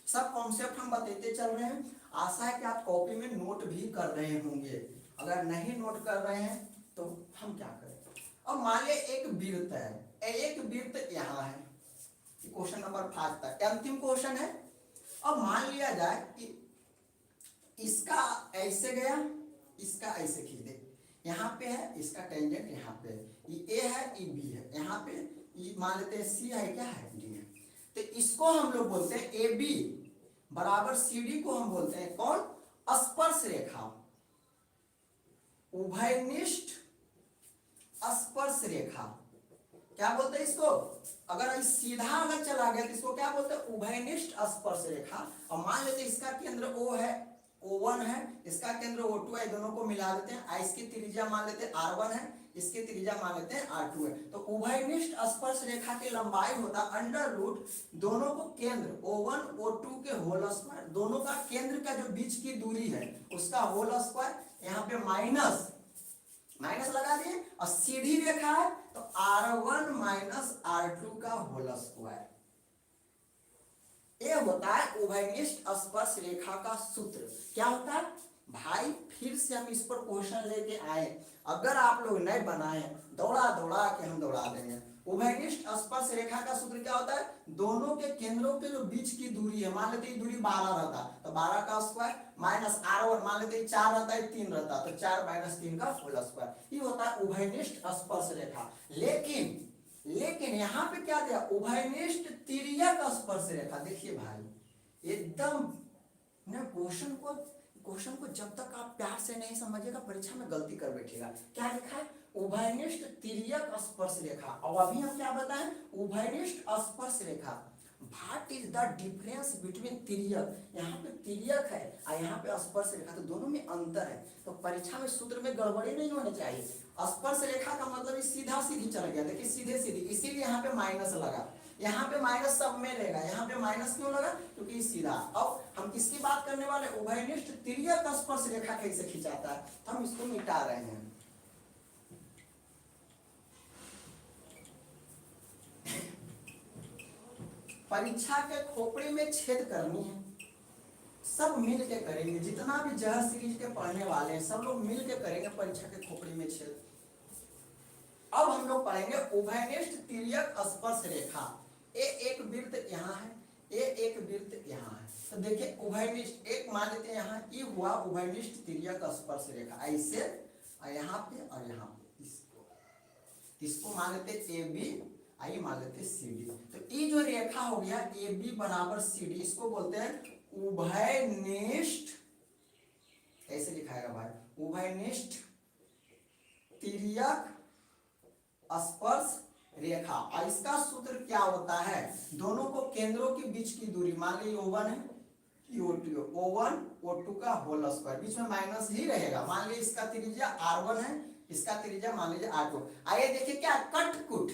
सब कॉन्सेप्ट हम बताते चल रहे हैं। आशा है कि आप कॉपी में नोट भी कर रहे होंगे। अगर नहीं नोट कर रहे हैं तो हम क्या करें। अब मान लिया एक वृत्त है, एक वृत्त यहाँ है, क्वेश्चन नंबर 5 तक अंतिम क्वेश्चन है। अब मान लिया जाए कि इसका ऐसे गया, इसका ऐसे खींच दे, यहाँ पे है इसका टेंजेंट, यहाँ पे ये A है, ये B है, यहाँ पे ये मान लेते हैं C है, क्या है D है। तो इसको हम लोग बोलते हैं AB बराबर CD को हम बोलते हैं कौन, स्पर्श रेखा, उभयनिष्ठ स्पर्श रेखा। क्या बोलते हैं इसको, अगर सीधा अगर चला गया तो इसको क्या बोलते हैं, उभयनिष्ठ स्पर्श रेखा। और मान लेते हैं इसका केंद्र O है, O1 है, इसका केंद्र O2 है, दोनों को मिला देते हैं। इसकी त्रिज्या मान लेते हैं R1 है, इसकी त्रिज्या मान लेते हैं R2 है। तो उभयनिष्ठ स्पर्श रेखा की लंबाई होता अंडर रूट दोनों को केंद्र O1 O2 के होल स्क्वायर, दोनों का केंद्र का जो बीच की दूरी है उसका होल स्क्वायर, यहाँ पे माइनस लगा दिए, और सीधी रेखा है तो R1 माइनस R2 का होल स्क्वायर। ये होता है उभयनिष्ठ स्पर्श रेखा का सूत्र। क्या होता है भाई, फिर से हम इस पर क्वेश्चन लेके आए, अगर आप लोग नहीं बनाए दौड़ा के हम दौड़ा देंगे। उभयनिष्ठ स्पर्श रेखा का सूत्र क्या होता है, दोनों के केंद्रों के जो बीच की दूरी है, मान लेते हैं दूरी 12 रहता तो 12 का स्क्वायर माइनस R1 मान लेते हैं 4 रहता है 3 रहता तो 4 माइनस 3 का होल स्क्वायर। ये होता है उभयनिष्ठ स्पर्श रेखा। लेकिन यहाँ पे क्या दिया, उभयनिष्ठ तिर्यक स्पर्श रेखा। देखिए भाई एकदम ना क्वेश्चन को जब तक आप प्यार से नहीं समझिएगा परीक्षा में गलती कर बैठेगा। क्या लिखा है, उभयनिष्ठ तिर्यक स्पर्श रेखा। और अभी हम क्या बताएं, उभयनिष्ठ स्पर्श रेखा। What is the difference between तिर्यक, यहाँ पे तिर्यक है और यहाँ पे स्पर्श रेखा, तो दोनों में अंतर है। तो परीक्षा में सूत्र में गड़बड़ी नहीं होनी चाहिए। स्पर्श रेखा का मतलब सीधा सीधी चल गया, देखिए सीधे सीधी, इसीलिए यहाँ पे माइनस लगा, यहाँ पे माइनस सब में लेगा, यहाँ पे माइनस क्यों लगा, क्योंकि सीधा। अब हम किसकी बात करने वाले, उभयनिष्ठ तिर्यक स्पर्श रेखा कैसे खिंचाता है, तो हम इसको मिटा रहे हैं। परीक्षा के खोपड़ी में छेद करनी है, सब मिल के करेंगे, जितना भी जह सीरीज के पढ़ने वाले हैं सब लोग मिल के करेंगे परीक्षा के खोपड़ी में छेद। अब हम लोग पढ़ेंगे उभयनिष्ठ तिर्यक स्पर्श रेखा। एक वृत्त यहाँ है, एक वृत्त यहाँ है। तो देखिए उभयनिष्ठ, एक मान लेते हैं यहाँ ये हुआ उभयनिष्ठ तिर्यक स्पर्श रेखा, ऐसे और यहाँ पे और यहाँ पे, इसको मान लेते ए बी, आइए मान लेते CD। तो ये जो रेखा हो गया AB बराबर CD, इसको बोलते हैं उभयनिष्ठ, कैसे लिखाएगा भाई, उभयनिष्ठ तिर्यक स्पर्श रेखा। और इसका सूत्र क्या होता है, दोनों को केंद्रों के बीच की दूरी, मान लीजिए O1 है, O2 O1 O2 का होल स्क्वायर, बीच में माइनस ही रहेगा। मान लीजिए इसका त्रिज्या R1 है, इसका त्रिज्या मान लीजिए R2। आइए देखिए क्या कट कुट,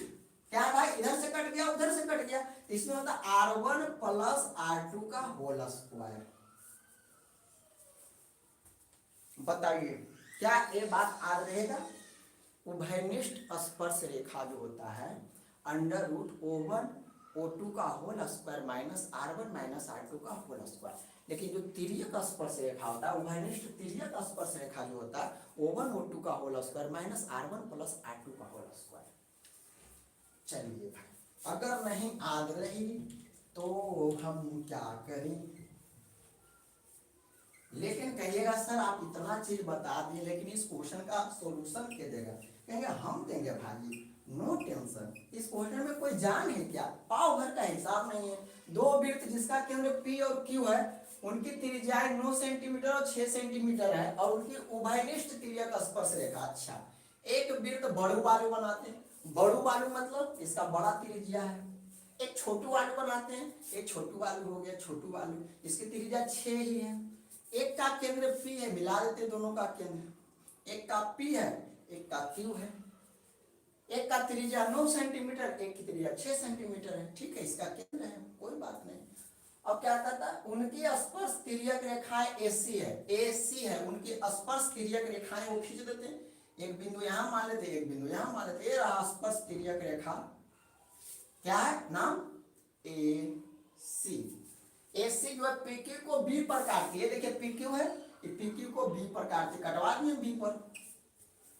क्या है भाई, इधर से कट गया उधर से कट गया, तो इसमें होता R1 प्लस R2 का होल स्क्वायर। बताइए क्या ये बात याद रहेगा? उभयनिष्ठ स्पर्श रेखा जो होता है अंडर रूट O1 O2 का whole square minus R1 minus R2 का होल स्क्वायर। लेकिन जो तिर्यक स्पर्श रेखा होता है, उभयनिष्ठ तिर्यक स्पर्श रेखा जो होता है O1 O2 का whole square minus R1 plus R2 का होल स्क्वायर। चलिए भाई, अगर नहीं याद रही तो हम क्या करें? लेकिन कहिएगा सर आप इतना चीज बता दिए, लेकिन इस क्वेश्चन का सॉल्यूशन क्या देगा? कहेंगे हम देंगे भाई, नो टेंशन। इस क्वेश्चन में कोई जान है क्या? पाव भर का हिसाब नहीं है। दो वृत्त जिसका केंद्र P और Q है, उनकी त्रिज्याएं 9 सेंटीमीटर और 6 सेंटीमीटर है, और उनकी उभयनिष्ठ तिर्यक स्पर्श रेखा। अच्छा, एक वृत्त बड़ू वाले बनाते हैं, बड़ू वाले मतलब इसका बड़ा त्रिज्या है। एक छोटू वाले बनाते हैं, एक छोटू वाले हो गया छोटू वाले, इसकी त्रिज्या 6 ही है। एक का केंद्र P है, मिला देते दोनों का केंद्र, एक का P है एक का Q है। एक का त्रिज्या 9 सेंटीमीटर, एक की त्रिज्या 6 सेंटीमीटर है। ठीक है, इसका केंद्र है, कोई बात नहीं। अब क्या कहता है, उनकी स्पर्श तिर्यक रेखाएं AC है, AC है, उनकी स्पर्श तिर्यक रेखाएं वो खींच देते हैं। एक बिंदु यहां मान लेते, एक बिंदु यहां मान लेते, ये रहा स्पर्श तिर्यक रेखा, क्या है नाम? AC। AC जो है PQ को B पर काटती है। देखिए PQ है, PQ को B पर काटती, कटवा दिए B पर।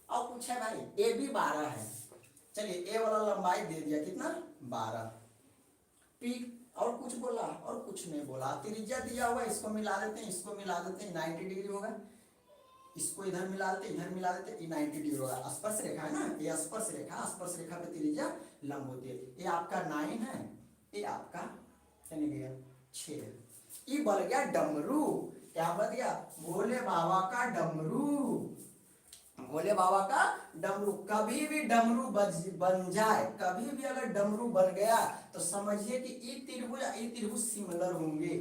अब पूछे भाई AB 12 है, चलिए A वाला लंबाई दे दिया कितना? 12। P और कुछ बोला? और कुछ नहीं बोला। त्रिज्या दिया हुआ, इसको मिला देते हैं, इसको मिला देते हैं, 90 डिग्री होगा। इसको इधर मिला देते, इधर मिला देते, ये 90 डिग्री होगा। स्पर्श रेखा है ना, ये स्पर्श रेखा, स्पर्श रेखा पे त्रिज्या लंब होती है। ये आपका 9 है, ये आपका यानी गया 6। ये बन गया डमरू। क्या बन गया? भोले बाबा का डमरू। भोले बाबा का डमरू। कभी भी डमरू बन जाए, कभी भी अगर डमरू बन गया तो समझिए कि ये त्रिभुज सिमिलर होंगे।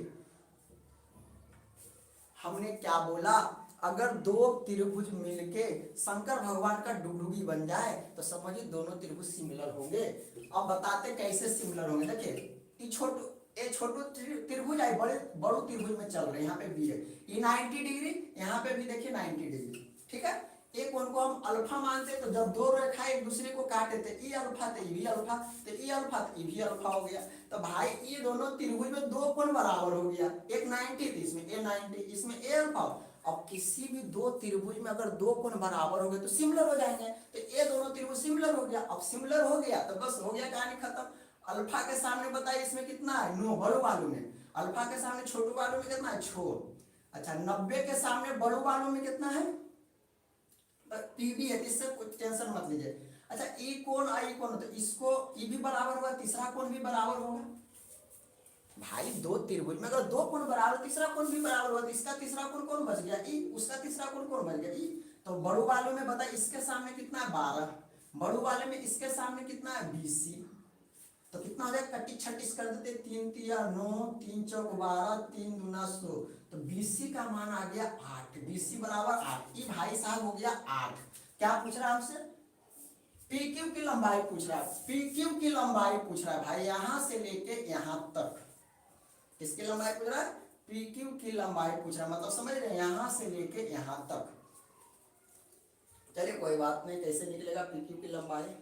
हमने क्या बोला? अगर दो त्रिभुज मिलके शंकर भगवान का डुगडुगी बन जाए तो समझिए दोनों त्रिभुज सिमिलर होंगे। अब बताते कैसे सिमिलर होंगे। देखिए छोटू त्रिभुज है, बड़ू त्रिभुज में चल रहे हैं, यहाँ पे भी है, ये 90 डिग्री, यहाँ पे भी देखिए 90 डिग्री। ठीक है, एक कोण को हम अल्फा मानते हैं, तो जब दो रेखा एक दूसरे को काटे थे, ये अल्फा तो ये भी अल्फा, तो ये अल्फा तो ये भी अल्फा हो गया। तो भाई ये दोनों त्रिभुज में दो कोण बराबर हो गया, एक 90 थी, इसमें ए 90, इसमें ए अल्फा। अब किसी भी दो त्रिभुज में अगर दो कोण बराबर हो गए तो सिमिलर हो जाएंगे, तो ये दोनों त्रिभुज सिमिलर हो गया। अब सिमिलर हो गया तो बस हो गया, कहानी खत्म। अल्फा के सामने बताइए इसमें कितना है? 9, बड़ू वालों में। अल्फा के सामने छोटू वालों में कितना है? 6। अच्छा, 90 के सामने बड़ू वालों में कितना है? पीबी है, इससे कुछ टेंशन मत लीजिए। अच्छा, ई कोण आई कोण, तो इसको ई भी बराबर होगा, तीसरा कोण भी बराबर होगा। भाई दो त्रिभुज में अगर दो कोण बराबर, तीसरा कोण भी बराबर होगा, तो इसका तीसरा कोण कौन बच गया? ई। उसका तीसरा कोण कौन बच गया? ई। तो बड़ू वालों में बता, इसके सामने कितना है? 12। बड़ू वाले में इसके सामने कितना है? 20। तो कितना हो जाएगा? 36 कर देते, 3 तिया 9, 3 चौक 12, 3 दूना 100, तो BC का मान आ गया 8। BC बराबर 8। ये भाई साहब हो गया 8। क्या पूछ रहा है हमसे? PQ की लंबाई पूछ रहा है, PQ की लंबाई पूछ रहा है भाई, यहां से लेके यहां तक। किसकी लंबाई पूछ रहा है? PQ की लंबाई पूछ रहा है, मतलब समझ रहे हैं, यहां से लेके यहां तक। चलिए कोई बात नहीं, कैसे निकलेगा PQ की लंबाई?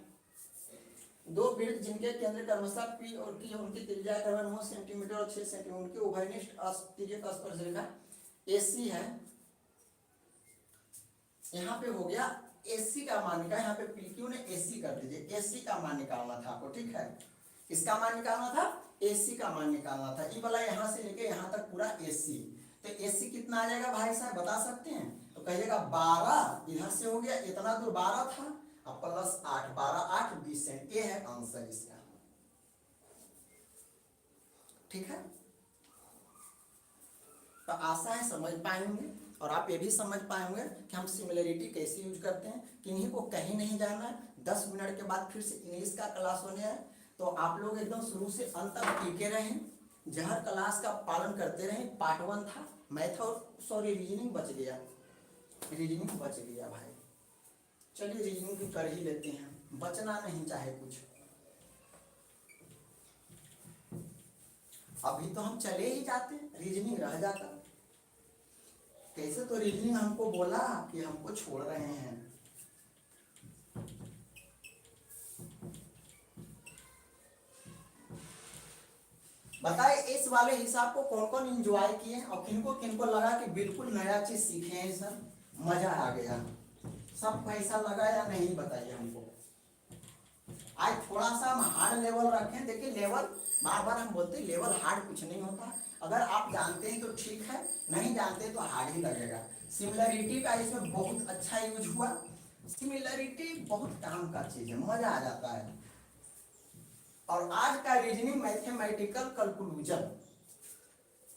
दो वृत्त जिनके केंद्र क्रमशः P और Q, उनकी त्रिज्या क्रमशः 9 सेंटीमीटर और 6 सेंटीमीटर, उनके उभयनिष्ठ तिर्यक स्पर्श रेखा AC है। यहाँ पे हो गया AC का मान निकाल, यहाँ पे PQ ने AC कर दीजिए। AC का मान निकालना था आपको, ठीक है, इसका मान निकालना था, AC का मान निकालना था। ये वाला यहाँ से लेके यहाँ तक पूरा AC, तो AC कितना आ जाएगा भाई साहब बता सकते हैं? तो कहिएगा 12, इधर से हो गया इतना दूर 12 था, अब प्लस 8, 12 8 20 सेंट, ये है आंसर इसका। ठीक है, तो आशा है समझ पाएंगे, और आप ये भी समझ पाएंगे कि हम सिमिलरिटी कैसे यूज करते हैं। किन्हीं को कहीं नहीं जाना है, 10 मिनट के बाद फिर से इंग्लिश का क्लास होने है, तो आप लोग एकदम शुरू से अंत तक टिके रहें, जहर क्लास का पालन करते रहें। पार्ट 1 था मैथ और रीजनिंग बच गया, रीजनिंग बच गया भाई। चलिए रीजनिंग भी कर ही लेते हैं, बचना नहीं चाहे कुछ। अभी तो हम चले ही जाते, रीजनिंग रह जाता। कैसे तो रीजनिंग हमको बोला कि हमको छोड़ रहे हैं। बताए इस वाले हिसाब को कौन कौन एंजॉय किए और किनको किनको लगा कि बिल्कुल नया चीज सीखे हैं सर, मजा आ गया। सब कैसा लगा या नहीं बताइए हमको। आज थोड़ा सा हम हार्ड लेवल रखें। देखिए लेवल बार बार हम बोलते हैं लेवल हार्ड कुछ नहीं होता। अगर आप जानते हैं तो ठीक है, नहीं जानते तो हार्ड ही लगेगा। सिमिलरिटी का इसमें बहुत अच्छा यूज हुआ। सिमिलरिटी बहुत काम का चीज है, मजा आ जाता है। और आज का reasoning mathematical conclusion,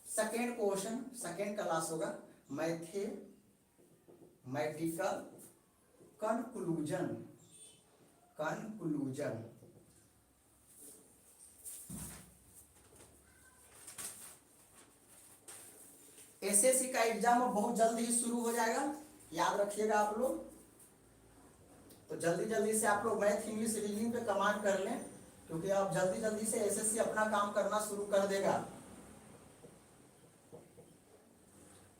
second question, second class होगा मैथमेटिकल कंक्लूजन। कंक्लूजन एसएससी का एग्जाम बहुत जल्दी ही शुरू हो जाएगा, याद रखिएगा आप लोग। तो जल्दी जल्दी से आप लोग मैथ इंग्लिश रीजनिंग पे कमांड कर लें, क्योंकि आप जल्दी जल्दी से एसएससी अपना काम करना शुरू कर देगा।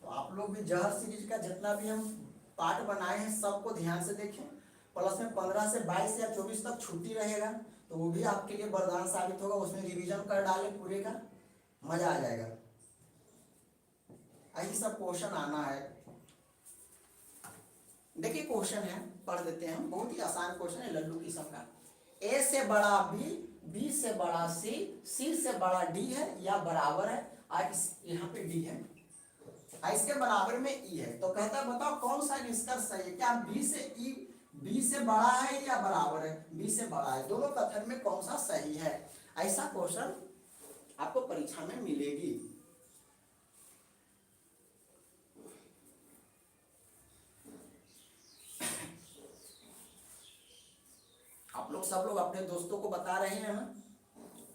तो आप लोग भी जहर सीरीज का जितना भी हम पार्ट बनाए हैं सबको ध्यान से देखें। प्लस में 15 से 22 या 24 तक छुट्टी रहेगा, तो वो भी आपके लिए वरदान साबित होगा। उसमें रिवीजन कर डालें पूरे का, मजा आ जाएगा। ऐसी सब क्वेश्चन आना है। देखिए क्वेश्चन है, पढ़ देते हैं हम। बहुत ही आसान क्वेश्चन है, लल्लू किस्म का। ए से बड़ा बी, बी से बड़ा सी, सी से बड़ा डी है या बराबर है। आज यहाँ पे डी है, इसके बराबर में ई है। तो कहता है बताओ कौन सा निष्कर्ष सही है। क्या बी से ई, बी से बड़ा है या बराबर है। बी से बड़ा है, दोनों कथन में कौन सा सही है। ऐसा क्वेश्चन आपको परीक्षा में मिलेगी। आप लोग सब लोग अपने दोस्तों को बता रहे हैं ना,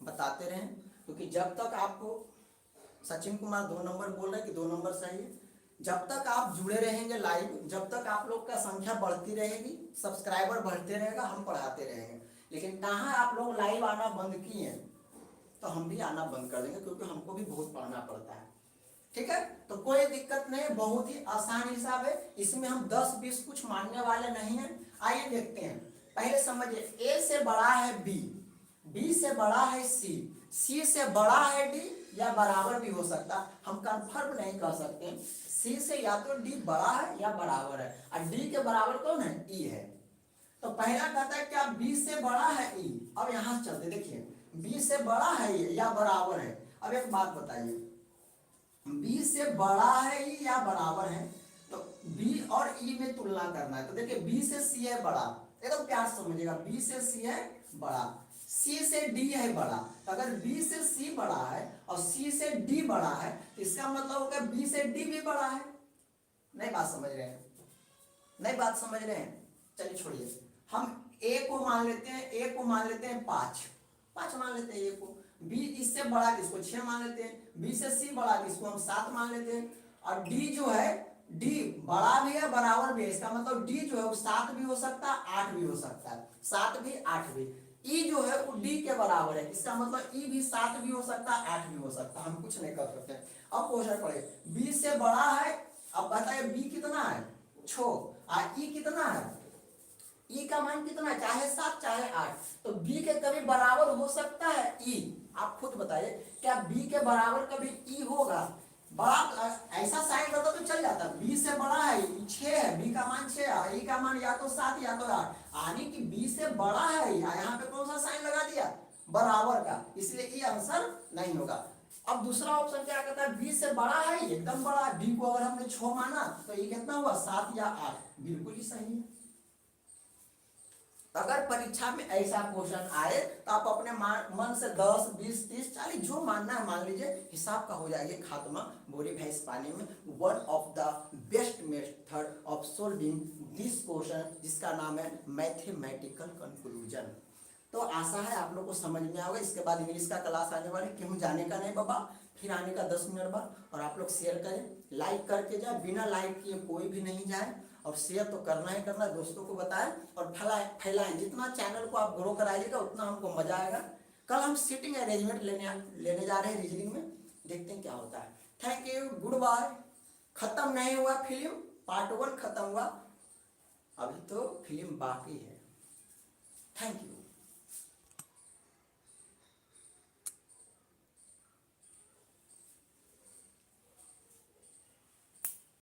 बताते रहें, क्योंकि जब तक आपको सचिन कुमार 2 नंबर बोल रहे हैं कि 2 नंबर सही है। जब तक आप जुड़े रहेंगे लाइव, जब तक आप लोग का संख्या बढ़ती रहेगी, सब्सक्राइबर बढ़ते रहेगा, हम पढ़ाते रहेंगे। लेकिन कहाँ आप लोग लाइव आना बंद किए हैं, तो हम भी आना बंद कर देंगे, क्योंकि हमको भी बहुत पढ़ना पड़ता है। ठीक है, तो कोई दिक्कत नहीं, बहुत ही आसान हिसाब है। इसमें हम 10-20 कुछ मानने वाले नहीं है। आइए देखते हैं। पहले समझिए, ए से बड़ा है बी, बी से बड़ा है सी, सी से बड़ा है डी या बराबर भी हो सकता। हम कंफर्म नहीं कर सकते। सी से या तो डी बड़ा है या बराबर है, और डी के बराबर कौन है, ई है। तो पहला कहता है क्या बी से बड़ा है ई। अब यहां चलते, देखिए बी से बड़ा है या बराबर है। अब एक बात बताइए, बी से बड़ा है ई या बराबर है, तो बी और ई में तुलना करना है। तो देखिए बी से सी है बड़ा, एकदम प्यार समझिएगा, बी से सी है बड़ा, सी से डी है बड़ा। अगर बी से सी बड़ा है और सी से डी बड़ा है, तो इसका मतलब होगा बी से डी भी बड़ा है। नहीं बात समझ रहे हैं, नहीं बात समझ रहे हैं। चलिए छोड़िए, हम ए को मान लेते हैं, ए को मान लेते हैं 5 मान लेते हैं ए को। बी इससे बड़ा किसको 6 मान लेते हैं। बी से सी बड़ा किसको हम 7 मान लेते हैं। और डी जो है, डी बड़ा भी है बराबर भी है, इसका मतलब डी जो है वो 7 भी हो सकता है 8 भी हो सकता है, 7 भी 8 भी। ई जो है वो डी के बराबर है, इसका मतलब ई भी 7 भी हो सकता है 8 भी हो सकता है, हम कुछ नहीं कर सकते। अब क्वेश्चन पढ़े, बी से बड़ा है। अब बताइए बी कितना है 6, और ई कितना है, ई का मान कितना, चाहे 7 चाहे 8। तो बी के कभी बराबर हो सकता है ई। आप खुद बताइए, क्या बी के बराबर कभी ई होगा। बड़ा ऐसा साइन रहता तो चल जाता, बी से बड़ा है 6 है, बी का मान 6 है, ई का मान या तो 7 या तो 8, यानी कि बी से बड़ा है। यहाँ पे कौन सा साइन लगा दिया, बराबर का, इसलिए ई आंसर नहीं होगा। अब दूसरा ऑप्शन क्या कहता है, बी से बड़ा है एकदम बड़ा, बी को अगर हमने 6 माना तो ये कितना हुआ 7 या 8, बिल्कुल ही सही है। अगर परीक्षा में ऐसा क्वेश्चन आए तो आप अपने मन से 10, 20, 30, 40 जो मानना है मान लीजिए, हिसाब का हो जाएगा खात्मा बोरी भैंस पानी में। One of the best method of solving this question, जिसका नाम है मैथमेटिकल कंक्लूजन। तो आशा है आप लोग को समझ में आएगा। इसके बाद इंग्लिश का क्लास आने वाले, क्यों जाने का नहीं बाबा, फिर आने का 10 मिनट बाद। और आप लोग शेयर करें, लाइक करके जाए, बिना लाइक किए कोई भी नहीं जाए। और शेयर तो करना ही करना है, दोस्तों को बताएं और फैलाएं। जितना चैनल को आप ग्रो कराइएगा उतना हमको मजा आएगा। कल हम सिटिंग अरेंजमेंट लेने जा रहे हैं रीजनिंग में, देखते हैं क्या होता है। Thank you, goodbye. खत्म नहीं हुआ फिल्म, पार्ट 1 खत्म हुआ, अभी तो फिल्म बाकी है। Thank you.